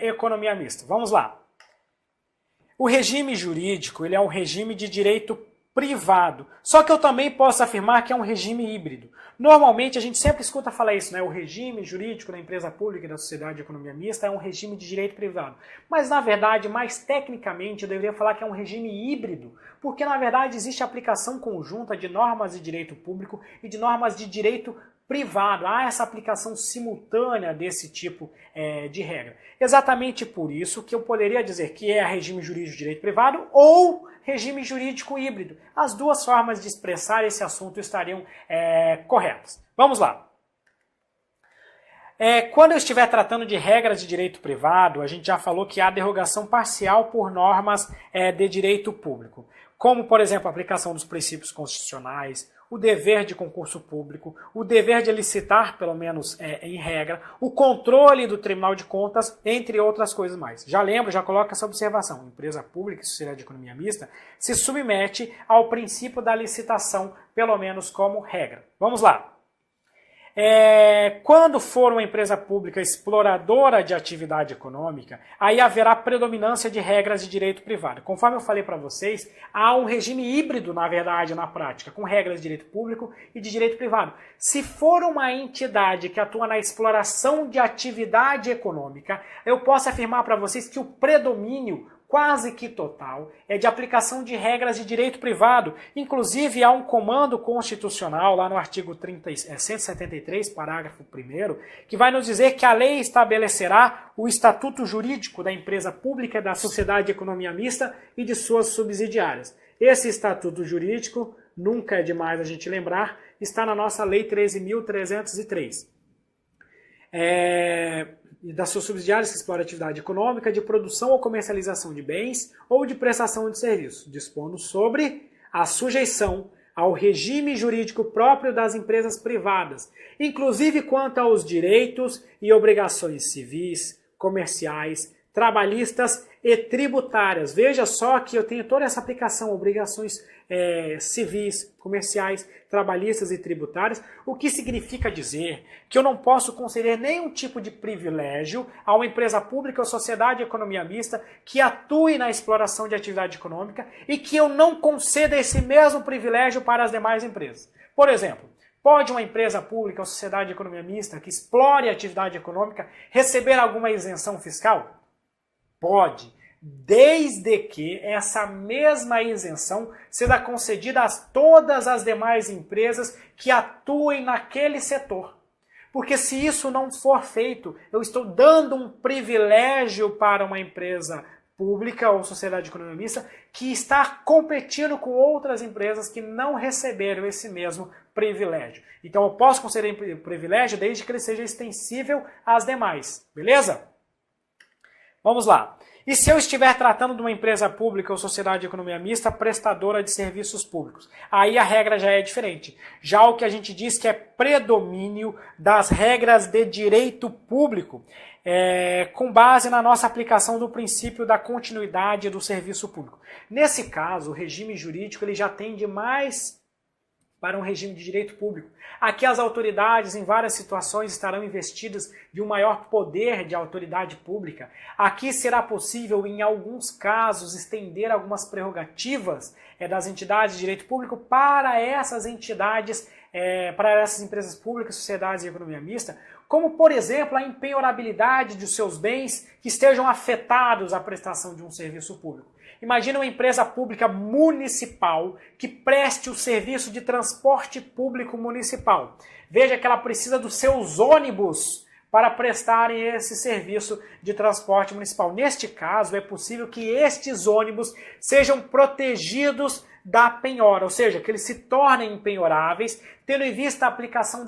economia mista. Vamos lá. O regime jurídico ele é um regime de direito privado, só que eu também posso afirmar que é um regime híbrido. Normalmente a gente sempre escuta falar isso, né? O regime jurídico da empresa pública e da sociedade de economia mista é um regime de direito privado. Mas na verdade, mais tecnicamente, eu deveria falar que é um regime híbrido, porque na verdade existe aplicação conjunta de normas de direito público e de normas de direito privado. Há essa aplicação simultânea desse tipo de regra. Exatamente por isso que eu poderia dizer que é regime jurídico de direito privado ou regime jurídico híbrido. As duas formas de expressar esse assunto estariam corretas. Vamos lá. Quando eu estiver tratando de regras de direito privado, a gente já falou que há derrogação parcial por normas de direito público, como, por exemplo, a aplicação dos princípios constitucionais, o dever de concurso público, o dever de licitar, pelo menos em regra, o controle do Tribunal de Contas, entre outras coisas mais. Já lembro, já coloco essa observação. Empresa pública e sociedade de economia mista se submete ao princípio da licitação, pelo menos como regra. Vamos lá. Quando for uma empresa pública exploradora de atividade econômica, aí haverá predominância de regras de direito privado. Conforme eu falei para vocês, há um regime híbrido, na verdade, na prática, com regras de direito público e de direito privado. Se for uma entidade que atua na exploração de atividade econômica, eu posso afirmar para vocês que o predomínio quase que total, de aplicação de regras de direito privado. Inclusive, há um comando constitucional, lá no artigo 173, parágrafo 1º, que vai nos dizer que a lei estabelecerá o estatuto jurídico da empresa pública, da sociedade de economia mista e de suas subsidiárias. Esse estatuto jurídico, nunca é demais a gente lembrar, está na nossa Lei 13.303. Das suas subsidiárias que exploram atividade econômica de produção ou comercialização de bens ou de prestação de serviços, dispondo sobre a sujeição ao regime jurídico próprio das empresas privadas, inclusive quanto aos direitos e obrigações civis, comerciais, trabalhistas e tributárias. Veja só que eu tenho toda essa aplicação, obrigações civis, comerciais, trabalhistas e tributárias, o que significa dizer que eu não posso conceder nenhum tipo de privilégio a uma empresa pública ou sociedade de economia mista que atue na exploração de atividade econômica e que eu não conceda esse mesmo privilégio para as demais empresas. Por exemplo, pode uma empresa pública ou sociedade de economia mista que explore a atividade econômica receber alguma isenção fiscal? Pode, desde que essa mesma isenção seja concedida a todas as demais empresas que atuem naquele setor. Porque se isso não for feito, eu estou dando um privilégio para uma empresa pública ou sociedade de economia mista que está competindo com outras empresas que não receberam esse mesmo privilégio. Então eu posso conceder privilégio desde que ele seja extensível às demais, beleza? Vamos lá. E se eu estiver tratando de uma empresa pública ou sociedade de economia mista prestadora de serviços públicos? Aí a regra já é diferente. Já o que a gente diz que é predomínio das regras de direito público, com base na nossa aplicação do princípio da continuidade do serviço público. Nesse caso, o regime jurídico ele já tende mais para um regime de direito público. Aqui as autoridades, em várias situações, estarão investidas de um maior poder de autoridade pública. Aqui será possível, em alguns casos, estender algumas prerrogativas das entidades de direito público para essas entidades, para essas empresas públicas, sociedades de economia mista, como, por exemplo, a impenhorabilidade de seus bens que estejam afetados à prestação de um serviço público. Imagina uma empresa pública municipal que preste o serviço de transporte público municipal. Veja que ela precisa dos seus ônibus para prestarem esse serviço de transporte municipal. Neste caso, é possível que estes ônibus sejam protegidos da penhora, ou seja, que eles se tornem impenhoráveis, tendo em vista a aplicação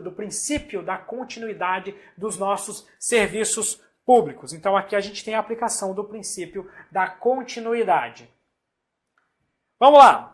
do princípio da continuidade dos nossos serviços públicos. Então aqui a gente tem a aplicação do princípio da continuidade. Vamos lá!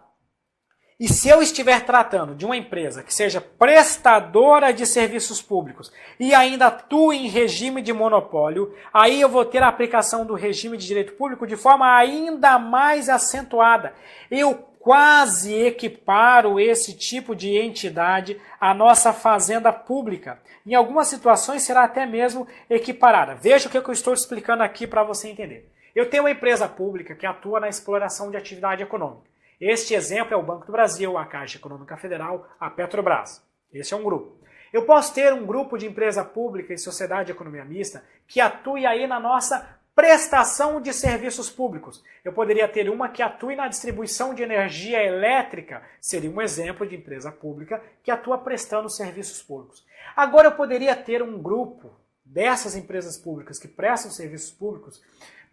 E se eu estiver tratando de uma empresa que seja prestadora de serviços públicos e ainda atue em regime de monopólio, aí eu vou ter a aplicação do regime de direito público de forma ainda mais acentuada. Eu quase equiparo esse tipo de entidade à nossa fazenda pública. Em algumas situações será até mesmo equiparada. Veja o que eu estou explicando aqui para você entender. Eu tenho uma empresa pública que atua na exploração de atividade econômica. Este exemplo é o Banco do Brasil, a Caixa Econômica Federal, a Petrobras. Este é um grupo. Eu posso ter um grupo de empresa pública e sociedade de economia mista que atue aí na nossa prestação de serviços públicos. Eu poderia ter uma que atue na distribuição de energia elétrica, seria um exemplo de empresa pública que atua prestando serviços públicos. Agora eu poderia ter um grupo dessas empresas públicas que prestam serviços públicos,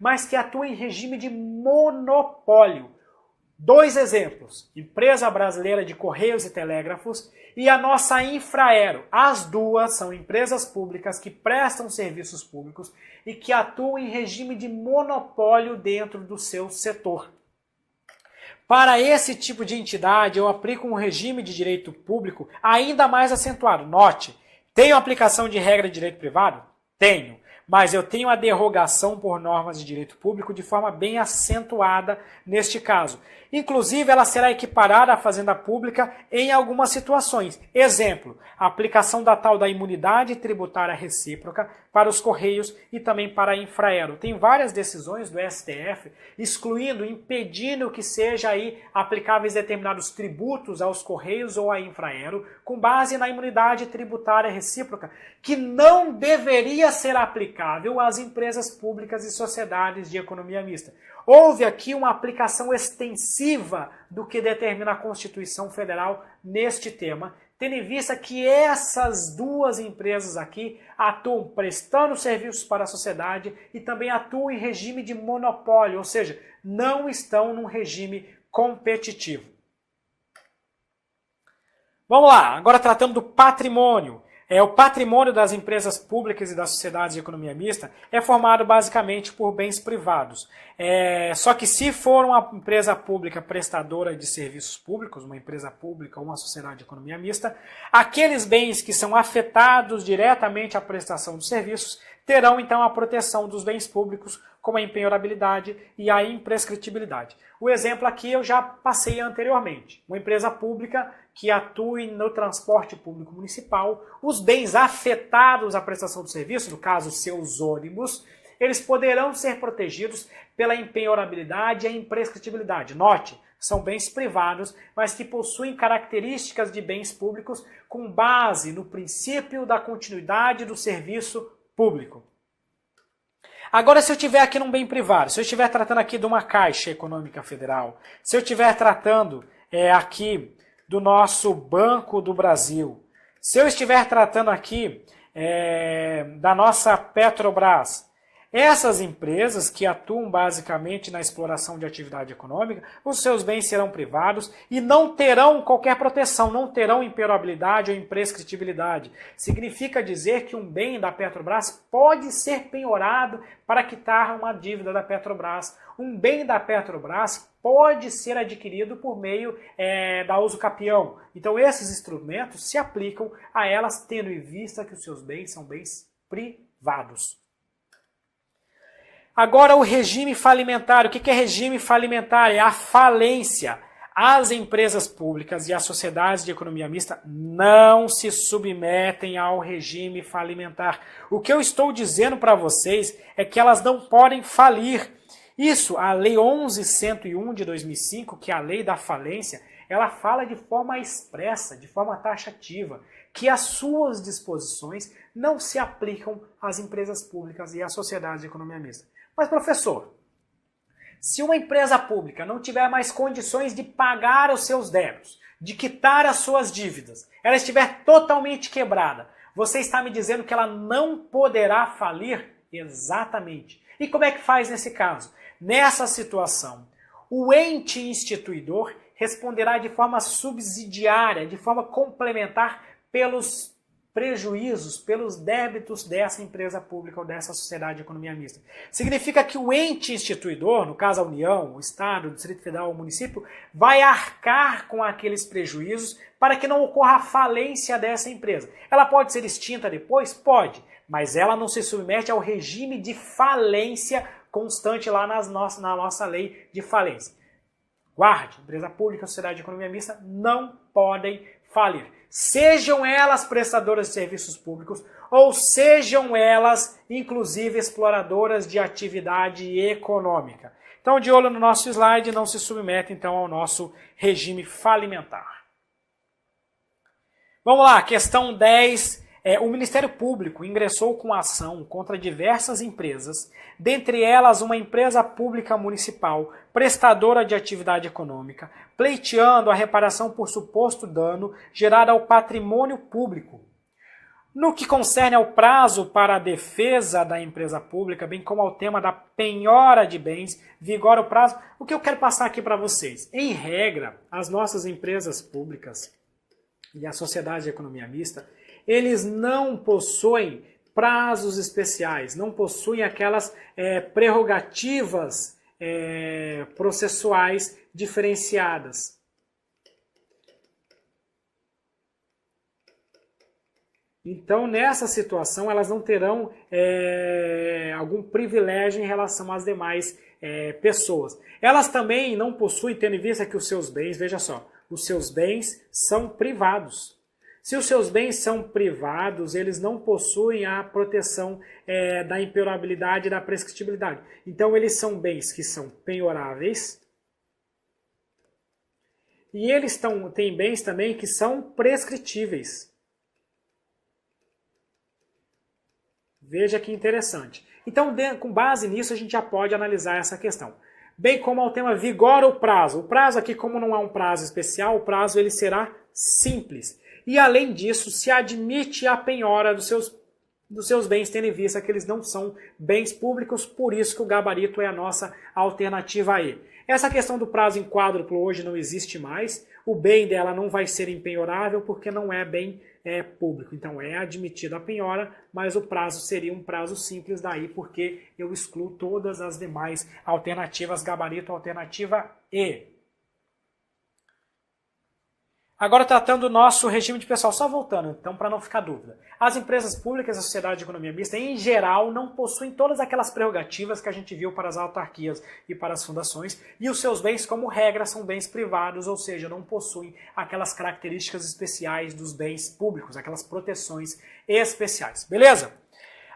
mas que atuam em regime de monopólio. Dois exemplos, Empresa Brasileira de Correios e Telégrafos e a nossa Infraero. As duas são empresas públicas que prestam serviços públicos e que atuam em regime de monopólio dentro do seu setor. Para esse tipo de entidade, eu aplico um regime de direito público ainda mais acentuado. Note, tenho aplicação de regra de direito privado? Tenho. Mas eu tenho a derrogação por normas de direito público de forma bem acentuada neste caso. Inclusive, ela será equiparada à fazenda pública em algumas situações. Exemplo, a aplicação da tal da imunidade tributária recíproca para os Correios e também para a Infraero. Tem várias decisões do STF excluindo, impedindo que seja aí aplicáveis determinados tributos aos Correios ou à Infraero com base na imunidade tributária recíproca, que não deveria ser aplicável às empresas públicas e sociedades de economia mista. Houve aqui uma aplicação extensiva do que determina a Constituição Federal neste tema, tendo em vista que essas duas empresas aqui atuam prestando serviços para a sociedade e também atuam em regime de monopólio, ou seja, não estão num regime competitivo. Vamos lá, agora tratando do patrimônio. O patrimônio das empresas públicas e das sociedades de economia mista é formado basicamente por bens privados. Só que se for uma empresa pública prestadora de serviços públicos, uma empresa pública ou uma sociedade de economia mista, aqueles bens que são afetados diretamente à prestação de serviços terão então a proteção dos bens públicos, como a impenhorabilidade e a imprescritibilidade. O exemplo aqui eu já passei anteriormente. Uma empresa pública que atue no transporte público municipal, os bens afetados à prestação de serviço, no caso seus ônibus, eles poderão ser protegidos pela impenhorabilidade e a imprescritibilidade. Note, são bens privados, mas que possuem características de bens públicos com base no princípio da continuidade do serviço público. Agora, se eu estiver aqui num bem privado, se eu estiver tratando aqui de uma Caixa Econômica Federal, se eu estiver tratando aqui do nosso Banco do Brasil, se eu estiver tratando aqui da nossa Petrobras, essas empresas que atuam basicamente na exploração de atividade econômica, os seus bens serão privados e não terão qualquer proteção, não terão impenhorabilidade ou imprescritibilidade. Significa dizer que um bem da Petrobras pode ser penhorado para quitar uma dívida da Petrobras. Um bem da Petrobras pode ser adquirido por meio da uso capião. Então esses instrumentos se aplicam a elas tendo em vista que os seus bens são bens privados. Agora o regime falimentar. O que é regime falimentar? É a falência. As empresas públicas e as sociedades de economia mista não se submetem ao regime falimentar. O que eu estou dizendo para vocês é que elas não podem falir. Isso, a Lei 11.101 de 2005, que é a lei da falência, ela fala de forma expressa, de forma taxativa, que as suas disposições não se aplicam às empresas públicas e às sociedades de economia mista. Mas, professor, se uma empresa pública não tiver mais condições de pagar os seus débitos, de quitar as suas dívidas, ela estiver totalmente quebrada, Você está me dizendo que ela não poderá falir? Exatamente. E como é que faz nesse caso? Nessa situação, o ente instituidor responderá de forma subsidiária, de forma complementar pelos prejuízos, pelos débitos dessa empresa pública ou dessa sociedade de economia mista. Significa que o ente instituidor, no caso a União, o Estado, o Distrito Federal, o município, vai arcar com aqueles prejuízos para que não ocorra a falência dessa empresa. Ela pode ser extinta depois? Pode, mas ela não se submete ao regime de falência constante lá na nossa lei de falência. Guarde, empresa pública, sociedade de economia mista não podem falir. Sejam elas prestadoras de serviços públicos ou sejam elas, inclusive, exploradoras de atividade econômica. Então, de olho no nosso slide, não se submete, então, ao nosso regime falimentar. Vamos lá, questão 10. O Ministério Público ingressou com ação contra diversas empresas, dentre elas uma empresa pública municipal, prestadora de atividade econômica, pleiteando a reparação por suposto dano gerado ao patrimônio público. No que concerne ao prazo para a defesa da empresa pública, bem como ao tema da penhora de bens, vigora o prazo. O que eu quero passar aqui para vocês? Em regra, as nossas empresas públicas e a sociedade de economia mista, eles não possuem prazos especiais, não possuem aquelas prerrogativas processuais diferenciadas. Então, nessa situação, elas não terão algum privilégio em relação às demais pessoas. Elas também não possuem, tendo em vista que os seus bens, veja só, os seus bens são privados. Se os seus bens são privados, eles não possuem a proteção da impenhorabilidade e da prescritibilidade. Então, eles são bens que são penhoráveis e eles têm bens também que são prescritíveis. Veja que interessante. Então, com base nisso, a gente já pode analisar essa questão. Bem como ao tema vigora o prazo. O prazo aqui, como não há um prazo especial, o prazo ele será simples. E, além disso, se admite a penhora dos seus bens, tendo em vista que eles não são bens públicos, por isso que o gabarito é a nossa alternativa aí. Essa questão do prazo em quádruplo hoje não existe mais. O bem dela não vai ser impenhorável porque não é bem público. Então, é admitida a penhora, mas o prazo seria um prazo simples daí, porque eu excluo todas as demais alternativas. Gabarito, alternativa E. Agora, tratando do nosso regime de pessoal, só voltando, então, para não ficar dúvida. As empresas públicas e a sociedade de economia mista, em geral, não possuem todas aquelas prerrogativas que a gente viu para as autarquias e para as fundações, e os seus bens, como regra, são bens privados, ou seja, não possuem aquelas características especiais dos bens públicos, aquelas proteções especiais. Beleza?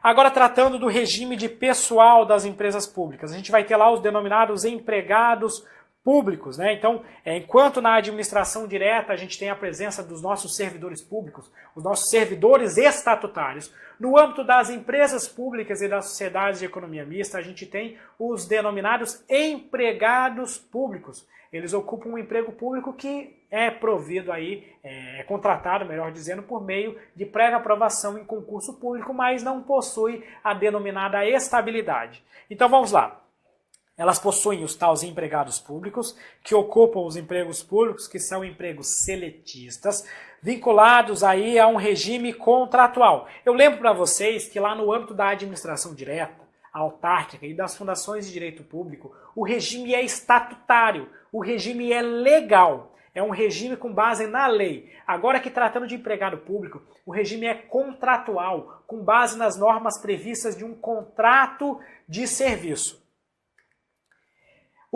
Agora, tratando do regime de pessoal das empresas públicas, a gente vai ter lá os denominados empregados públicos, né? Então, enquanto na administração direta a gente tem a presença dos nossos servidores públicos, os nossos servidores estatutários, no âmbito das empresas públicas e das sociedades de economia mista, a gente tem os denominados empregados públicos. Eles ocupam um emprego público que é provido aí, é contratado, melhor dizendo, por meio de prévia aprovação em concurso público, mas não possui a denominada estabilidade. Então vamos lá. Elas possuem os tais empregados públicos, que ocupam os empregos públicos, que são empregos seletistas, vinculados aí a um regime contratual. Eu lembro para vocês que lá no âmbito da administração direta, autárquica e das fundações de direito público, o regime é estatutário, o regime é legal. É um regime com base na lei. Agora que tratando de empregado público, o regime é contratual, com base nas normas previstas de um contrato de serviço.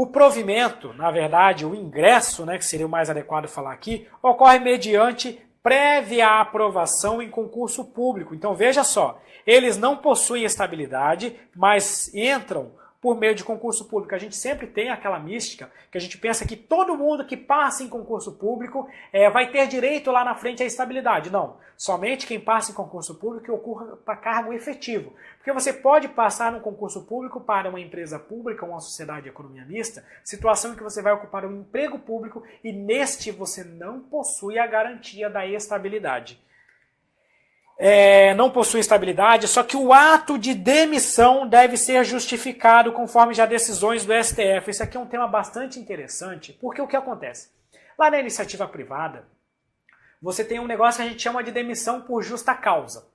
O provimento, na verdade, o ingresso, né, que seria o mais adequado falar aqui, ocorre mediante prévia aprovação em concurso público. Então veja só, eles não possuem estabilidade, mas entram por meio de concurso público. A gente sempre tem aquela mística que a gente pensa que todo mundo que passa em concurso público vai ter direito lá na frente à estabilidade. Não, somente quem passa em concurso público ocupa cargo efetivo. Porque você pode passar no concurso público para uma empresa pública, uma sociedade de economia mista, situação em que você vai ocupar um emprego público e neste você não possui a garantia da estabilidade. não possui estabilidade, só que o ato de demissão deve ser justificado conforme já decisões do STF. Isso aqui é um tema bastante interessante, porque o que acontece? Lá na iniciativa privada, você tem um negócio que a gente chama de demissão por justa causa.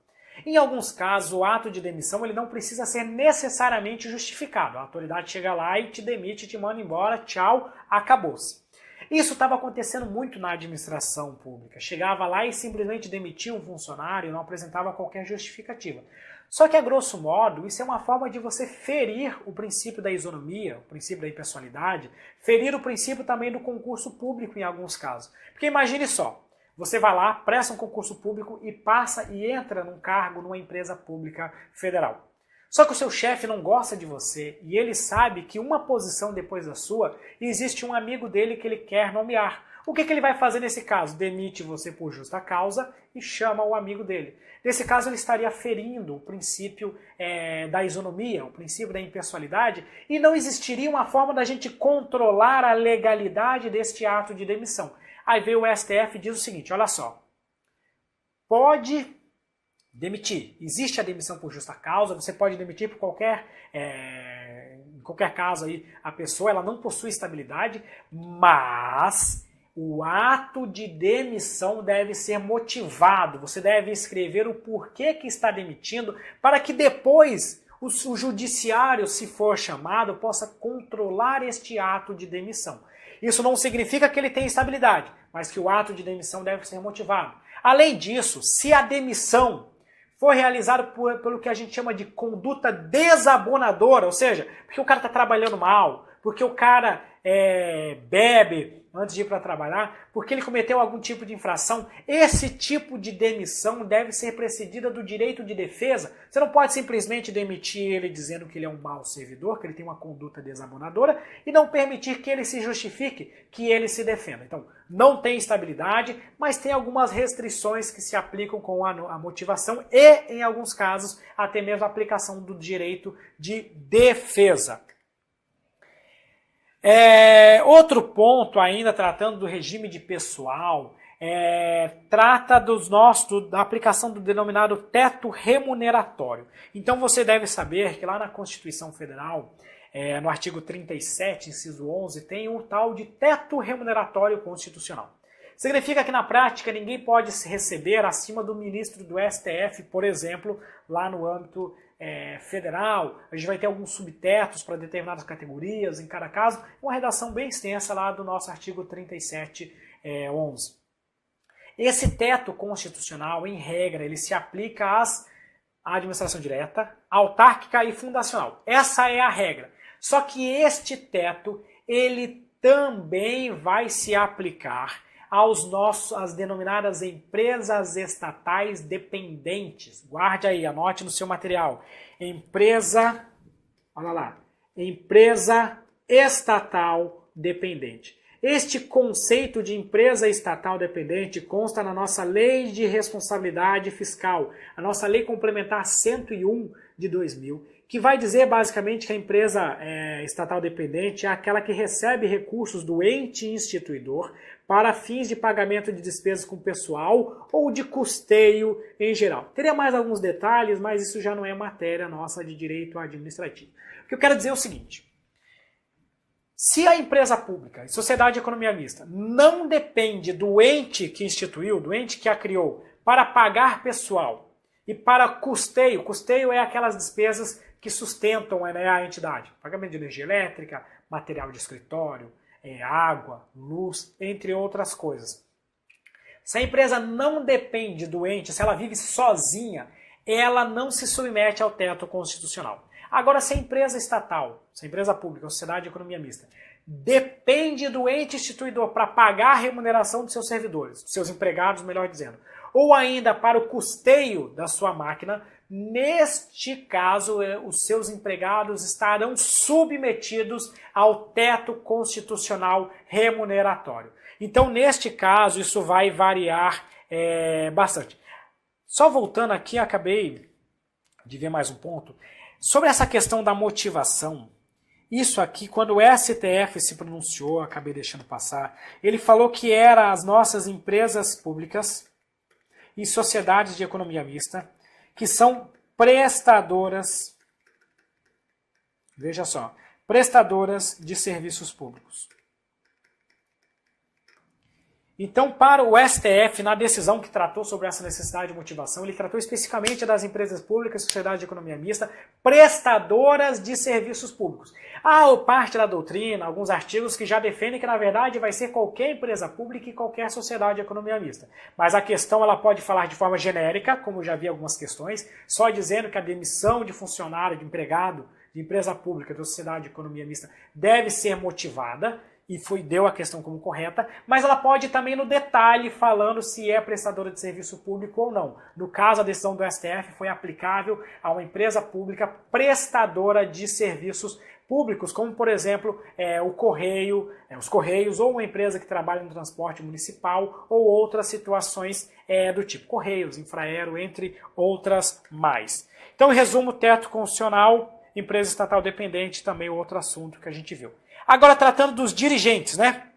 Em alguns casos, o ato de demissão ele não precisa ser necessariamente justificado. A autoridade chega lá e te demite, te manda embora, tchau, acabou-se. Isso estava acontecendo muito na administração pública. Chegava lá e simplesmente demitia um funcionário e não apresentava qualquer justificativa. Só que, a grosso modo, isso é uma forma de você ferir o princípio da isonomia, o princípio da impessoalidade, ferir o princípio também do concurso público em alguns casos. Porque imagine só, você vai lá, presta um concurso público e passa e entra num cargo numa empresa pública federal. Só que o seu chefe não gosta de você e ele sabe que uma posição depois da sua, existe um amigo dele que ele quer nomear. O que ele vai fazer nesse caso? Demite você por justa causa e chama o amigo dele. Nesse caso, ele estaria ferindo o princípio da isonomia, o princípio da impessoalidade, e não existiria uma forma da gente controlar a legalidade deste ato de demissão. Aí veio o STF e diz o seguinte, olha só, pode demitir. Existe a demissão por justa causa, você pode demitir por em qualquer caso aí, a pessoa ela não possui estabilidade, mas o ato de demissão deve ser motivado. Você deve escrever o porquê que está demitindo para que depois o judiciário, se for chamado, possa controlar este ato de demissão. Isso não significa que ele tem estabilidade, mas que o ato de demissão deve ser motivado. Além disso, se a demissão for realizada pelo que a gente chama de conduta desabonadora, ou seja, porque o cara está trabalhando mal, porque o cara bebe antes de ir para trabalhar, porque ele cometeu algum tipo de infração, esse tipo de demissão deve ser precedida do direito de defesa. Você não pode simplesmente demitir ele dizendo que ele é um mau servidor, que ele tem uma conduta desabonadora, e não permitir que ele se justifique, que ele se defenda. Então, não tem estabilidade, mas tem algumas restrições que se aplicam com a motivação e, em alguns casos, até mesmo a aplicação do direito de defesa. Outro ponto ainda, tratando do regime de pessoal, trata da aplicação do denominado teto remuneratório. Então você deve saber que lá na Constituição Federal, no artigo 37, inciso 11, tem o tal de teto remuneratório constitucional. Significa que na prática ninguém pode se receber acima do ministro do STF, por exemplo, lá no âmbito federal. A gente vai ter alguns subtetos para determinadas categorias em cada caso, uma redação bem extensa lá do nosso artigo 37, 11. Esse teto constitucional, em regra, ele se aplica à administração direta, autárquica e fundacional. Essa é a regra. Só que este teto, ele também vai se aplicar às denominadas empresas estatais dependentes. Guarde aí, anote no seu material. Empresa estatal dependente. Este conceito de empresa estatal dependente consta na nossa Lei de Responsabilidade Fiscal, a nossa Lei Complementar 101 de 2000, que vai dizer basicamente que a empresa estatal dependente é aquela que recebe recursos do ente instituidor para fins de pagamento de despesas com pessoal ou de custeio em geral. Teria mais alguns detalhes, mas isso já não é matéria nossa de direito administrativo. O que eu quero dizer é o seguinte: se a empresa pública, sociedade de economia mista, não depende do ente que instituiu, do ente que a criou, para pagar pessoal e para custeio é aquelas despesas que sustentam a entidade, pagamento de energia elétrica, material de escritório, água, luz, entre outras coisas. Se a empresa não depende do ente, se ela vive sozinha, ela não se submete ao teto constitucional. Agora, se a empresa estatal, se a empresa pública, a sociedade de economia mista, depende do ente instituidor para pagar a remuneração dos seus servidores, dos seus empregados, melhor dizendo, ou ainda para o custeio da sua máquina, neste caso, os seus empregados estarão submetidos ao teto constitucional remuneratório. Então, neste caso, isso vai variar bastante. Só voltando aqui, acabei de ver mais um ponto. Sobre essa questão da motivação, isso aqui, quando o STF se pronunciou, acabei deixando passar, ele falou que era as nossas empresas públicas e sociedades de economia mista que são prestadoras, veja só, prestadoras de serviços públicos. Então, para o STF, na decisão que tratou sobre essa necessidade de motivação, ele tratou especificamente das empresas públicas, sociedade de economia mista, prestadoras de serviços públicos. Há parte da doutrina, alguns artigos que já defendem que, na verdade, vai ser qualquer empresa pública e qualquer sociedade de economia mista. Mas a questão ela pode falar de forma genérica, como eu já vi algumas questões, só dizendo que a demissão de funcionário, de empregado, de empresa pública, de sociedade de economia mista, deve ser motivada, e deu a questão como correta, mas ela pode ir também no detalhe falando se é prestadora de serviço público ou não. No caso, a decisão do STF foi aplicável a uma empresa pública prestadora de serviços públicos, como, por exemplo, o Correio, os Correios, ou uma empresa que trabalha no transporte municipal, ou outras situações do tipo Correios, Infraero, entre outras mais. Então, em resumo, teto constitucional, empresa estatal dependente, também outro assunto que a gente viu. Agora, tratando dos dirigentes, né?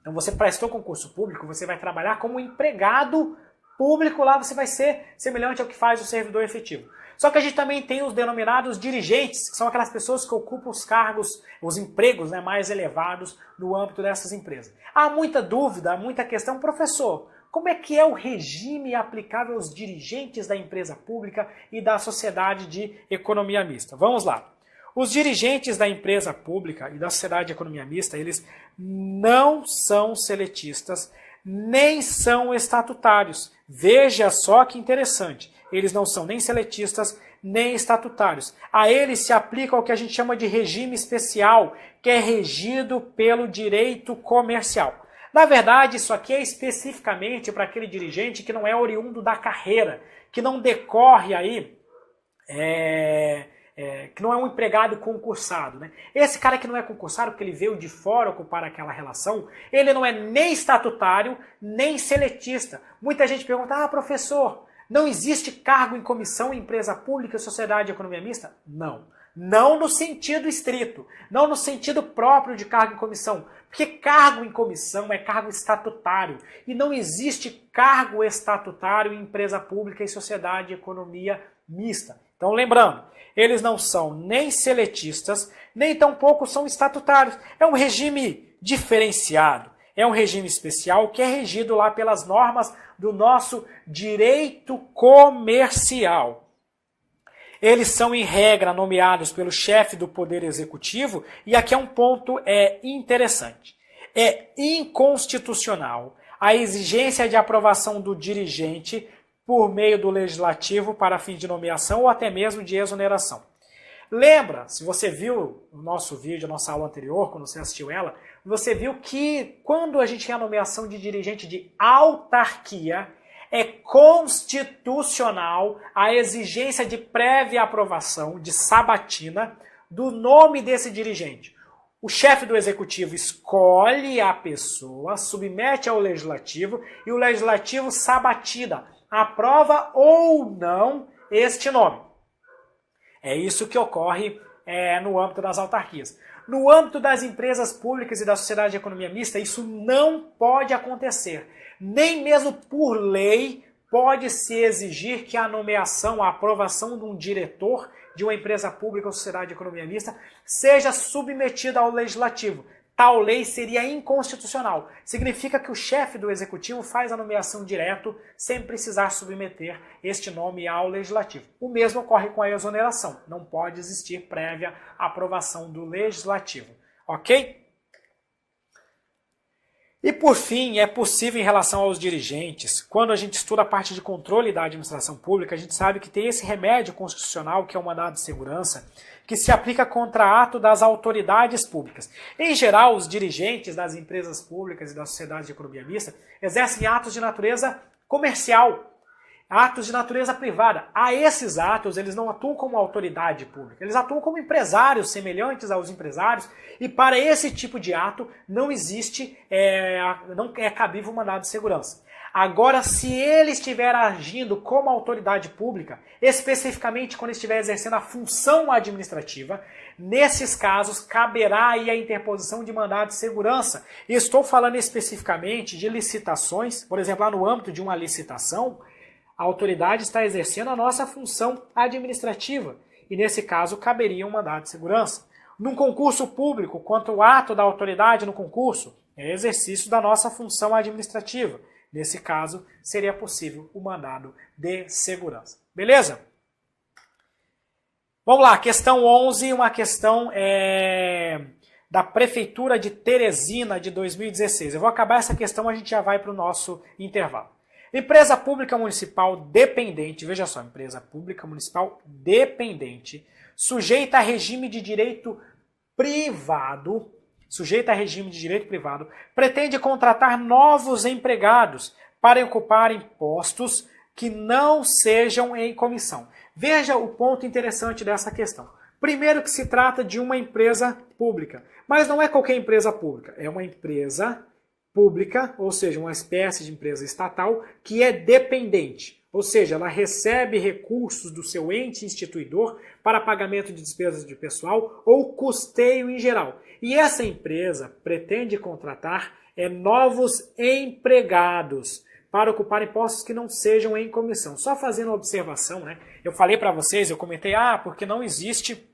Então, você prestou concurso público, você vai trabalhar como empregado público, lá você vai ser semelhante ao que faz o servidor efetivo. Só que a gente também tem os denominados dirigentes, que são aquelas pessoas que ocupam os cargos, os empregos, né, mais elevados no âmbito dessas empresas. Há muita dúvida, há muita questão, professor, como é que é o regime aplicável aos dirigentes da empresa pública e da sociedade de economia mista? Vamos lá. Os dirigentes da empresa pública e da sociedade de economia mista, eles não são seletistas, nem são estatutários. Veja só que interessante. Eles não são nem seletistas, nem estatutários. A eles se aplica o que a gente chama de regime especial, que é regido pelo direito comercial. Na verdade, isso aqui é especificamente para aquele dirigente que não é oriundo da carreira, que não decorre aí... que não é um empregado concursado, né? Esse cara que não é concursado, porque ele veio de fora ocupar aquela relação, ele não é nem estatutário, nem seletista. Muita gente pergunta, professor, não existe cargo em comissão em empresa pública e sociedade de economia mista? Não. Não no sentido estrito, não no sentido próprio de cargo em comissão, porque cargo em comissão é cargo estatutário e não existe cargo estatutário em empresa pública e sociedade de economia mista. Então, lembrando, eles não são nem seletistas, nem tampouco são estatutários. É um regime diferenciado, é um regime especial que é regido lá pelas normas do nosso direito comercial. Eles são, em regra, nomeados pelo chefe do Poder Executivo, e aqui é um ponto interessante. É inconstitucional a exigência de aprovação do dirigente por meio do legislativo para fim de nomeação ou até mesmo de exoneração. Lembra, se você viu o nosso vídeo, a nossa aula anterior, quando você assistiu ela, você viu que quando a gente tem a nomeação de dirigente de autarquia, é constitucional a exigência de prévia aprovação, de sabatina, do nome desse dirigente. O chefe do executivo escolhe a pessoa, submete ao legislativo e o legislativo sabatina, aprova ou não este nome. É isso que ocorre no âmbito das autarquias. No âmbito das empresas públicas e da sociedade de economia mista, isso não pode acontecer. Nem mesmo por lei pode-se exigir que a nomeação, a aprovação de um diretor de uma empresa pública ou sociedade de economia mista seja submetida ao legislativo. Tal lei seria inconstitucional. Significa que o chefe do executivo faz a nomeação direto sem precisar submeter este nome ao legislativo. O mesmo ocorre com a exoneração. Não pode existir prévia aprovação do legislativo. Ok? E por fim, é possível em relação aos dirigentes, quando a gente estuda a parte de controle da administração pública, a gente sabe que tem esse remédio constitucional, que é o mandado de segurança, que se aplica contra ato das autoridades públicas. Em geral, os dirigentes das empresas públicas e das sociedades de economia mista exercem atos de natureza comercial, atos de natureza privada. A esses atos, eles não atuam como autoridade pública, eles atuam como empresários, semelhantes aos empresários, e para esse tipo de ato não existe, não é cabível o mandado de segurança. Agora, se ele estiver agindo como autoridade pública, especificamente quando estiver exercendo a função administrativa, nesses casos caberá aí a interposição de mandado de segurança. E estou falando especificamente de licitações, por exemplo, lá no âmbito de uma licitação, A autoridade está exercendo a nossa função administrativa e, nesse caso, caberia um mandado de segurança. Num concurso público, quanto ao ato da autoridade no concurso, é exercício da nossa função administrativa. Nesse caso, seria possível o mandado de segurança. Beleza? Vamos lá, questão 11, uma questão da Prefeitura de Teresina de 2016. Eu vou acabar essa questão, a gente já vai para o nosso intervalo. Empresa pública municipal dependente, veja só, empresa pública municipal dependente, sujeita a regime de direito privado, pretende contratar novos empregados para ocuparem postos que não sejam em comissão. Veja o ponto interessante dessa questão. Primeiro que se trata de uma empresa pública, mas não é qualquer empresa pública, é uma empresa pública, ou seja, uma espécie de empresa estatal que é dependente, ou seja, ela recebe recursos do seu ente instituidor para pagamento de despesas de pessoal ou custeio em geral. E essa empresa pretende contratar novos empregados para ocuparem postos que não sejam em comissão. Só fazendo uma observação, né? Eu falei para vocês, eu comentei, porque não existe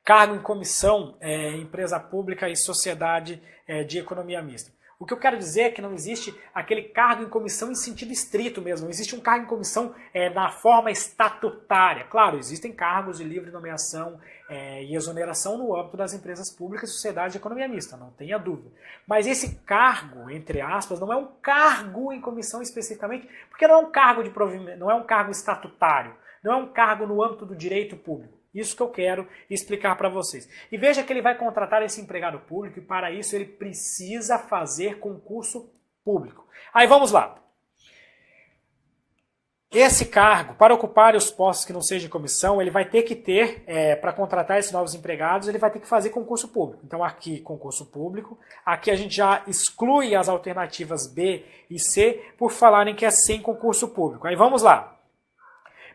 cargo em comissão em empresa pública e sociedade de economia mista. O que eu quero dizer é que não existe aquele cargo em comissão em sentido estrito mesmo. Não existe um cargo em comissão na forma estatutária. Claro, existem cargos de livre nomeação e exoneração no âmbito das empresas públicas e sociedade de economia mista, não tenha dúvida. Mas esse cargo, entre aspas, não é um cargo em comissão especificamente, porque não é um cargo de provimento, não é um cargo estatutário, não é um cargo no âmbito do direito público. Isso que eu quero explicar para vocês. E veja que ele vai contratar esse empregado público e para isso ele precisa fazer concurso público. Aí vamos lá. Esse cargo, para ocupar os postos que não sejam de comissão, ele vai ter que ter, para contratar esses novos empregados, ele vai ter que fazer concurso público. Então aqui, concurso público. Aqui a gente já exclui as alternativas B e C por falarem que é sem concurso público. Aí vamos lá.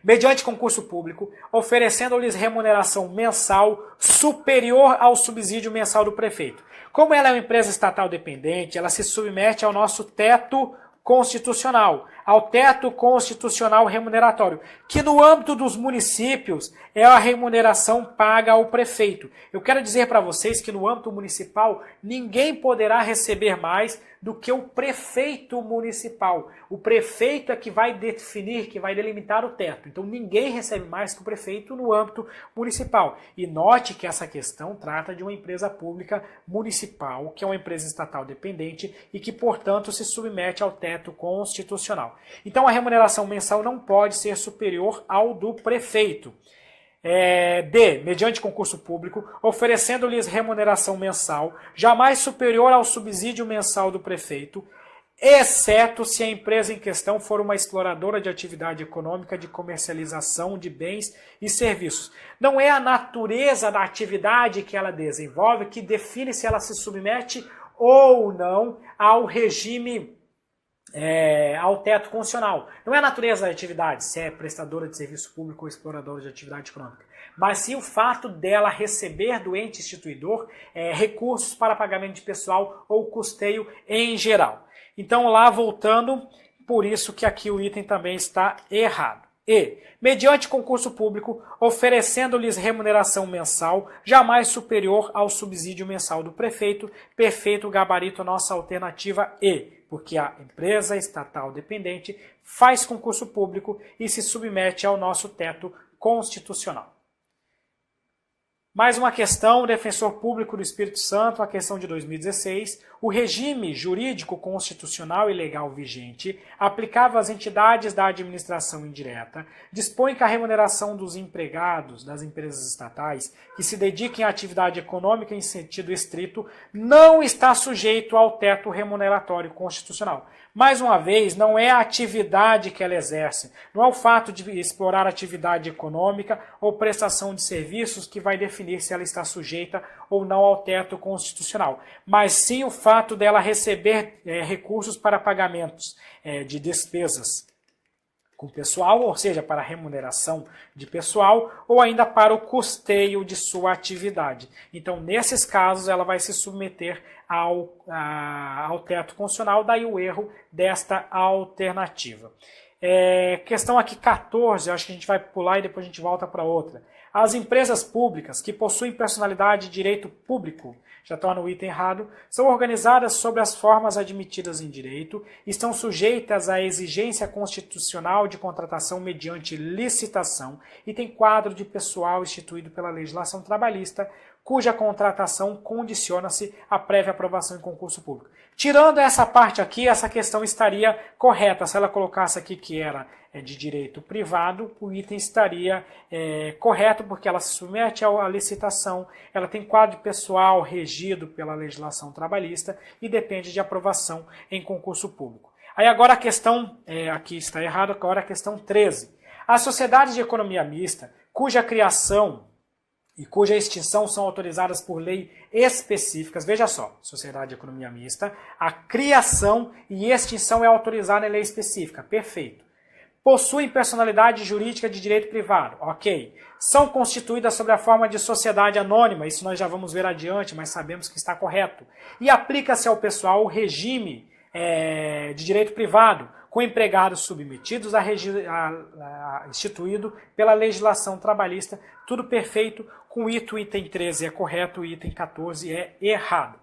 Mediante concurso público, oferecendo-lhes remuneração mensal superior ao subsídio mensal do prefeito. Como ela é uma empresa estatal dependente, ela se submete ao nosso teto constitucional, ao teto constitucional remuneratório, que no âmbito dos municípios é a remuneração paga ao prefeito. Eu quero dizer para vocês que no âmbito municipal ninguém poderá receber mais do que o prefeito municipal. O prefeito é que vai definir, que vai delimitar o teto. Então ninguém recebe mais que o prefeito no âmbito municipal. E note que essa questão trata de uma empresa pública municipal, que é uma empresa estatal dependente e que, portanto, se submete ao teto constitucional. Então a remuneração mensal não pode ser superior ao do prefeito. D. Mediante concurso público, oferecendo-lhes remuneração mensal jamais superior ao subsídio mensal do prefeito, exceto se a empresa em questão for uma exploradora de atividade econômica de comercialização de bens e serviços. Não é a natureza da atividade que ela desenvolve que define se ela se submete ou não ao regime ao teto constitucional. Não é a natureza da atividade, se é prestadora de serviço público ou exploradora de atividade econômica, mas sim o fato dela receber do ente instituidor recursos para pagamento de pessoal ou custeio em geral. Então lá voltando, por isso que aqui o item também está errado. E, mediante concurso público, oferecendo-lhes remuneração mensal jamais superior ao subsídio mensal do prefeito, perfeito gabarito nossa alternativa E, porque a empresa estatal dependente faz concurso público e se submete ao nosso teto constitucional. Mais uma questão, defensor público do Espírito Santo, a questão de 2016. O regime jurídico constitucional e legal vigente, aplicável às entidades da administração indireta, dispõe que a remuneração dos empregados das empresas estatais que se dediquem à atividade econômica em sentido estrito não está sujeito ao teto remuneratório constitucional. Mais uma vez, não é a atividade que ela exerce, não é o fato de explorar atividade econômica ou prestação de serviços que vai definir se ela está sujeita ou não ao teto constitucional, mas sim o fato dela receber recursos para pagamentos de despesas com pessoal, ou seja, para remuneração de pessoal, ou ainda para o custeio de sua atividade. Então, nesses casos, ela vai se submeter ao teto constitucional, daí o erro desta alternativa. Questão aqui 14, eu acho que a gente vai pular e depois a gente volta para outra. As empresas públicas que possuem personalidade de direito público, já estão no item errado, são organizadas sobre as formas admitidas em direito, estão sujeitas à exigência constitucional de contratação mediante licitação e têm quadro de pessoal instituído pela legislação trabalhista, cuja contratação condiciona-se à prévia aprovação em concurso público. Tirando essa parte aqui, essa questão estaria correta. Se ela colocasse aqui que era de direito privado, o item estaria correto, porque ela se submete à licitação, ela tem quadro pessoal regido pela legislação trabalhista e depende de aprovação em concurso público. Aí agora a questão, aqui está errado, agora a questão 13. As sociedades de economia mista, cuja criação e cuja extinção são autorizadas por lei específicas. Veja só, sociedade de economia mista, a criação e extinção é autorizada em lei específica. Perfeito. Possuem personalidade jurídica de direito privado. Ok. São constituídas sob a forma de sociedade anônima. Isso nós já vamos ver adiante, mas sabemos que está correto. E aplica-se ao pessoal o regime de direito privado, com empregados submetidos instituído pela legislação trabalhista. Tudo perfeito. Com o item 13 é correto, o item 14 é errado.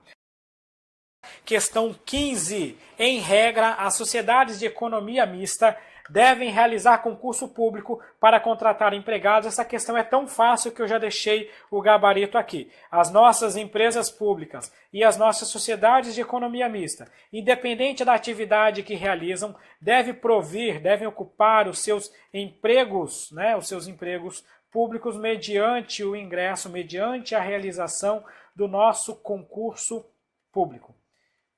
Questão 15. Em regra, as sociedades de economia mista devem realizar concurso público para contratar empregados. Essa questão é tão fácil que eu já deixei o gabarito aqui. As nossas empresas públicas e as nossas sociedades de economia mista, independente da atividade que realizam, devem ocupar os seus empregos, os seus empregos públicos mediante o ingresso, mediante a realização do nosso concurso público.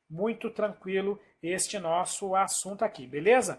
Muito tranquilo este nosso assunto aqui, beleza?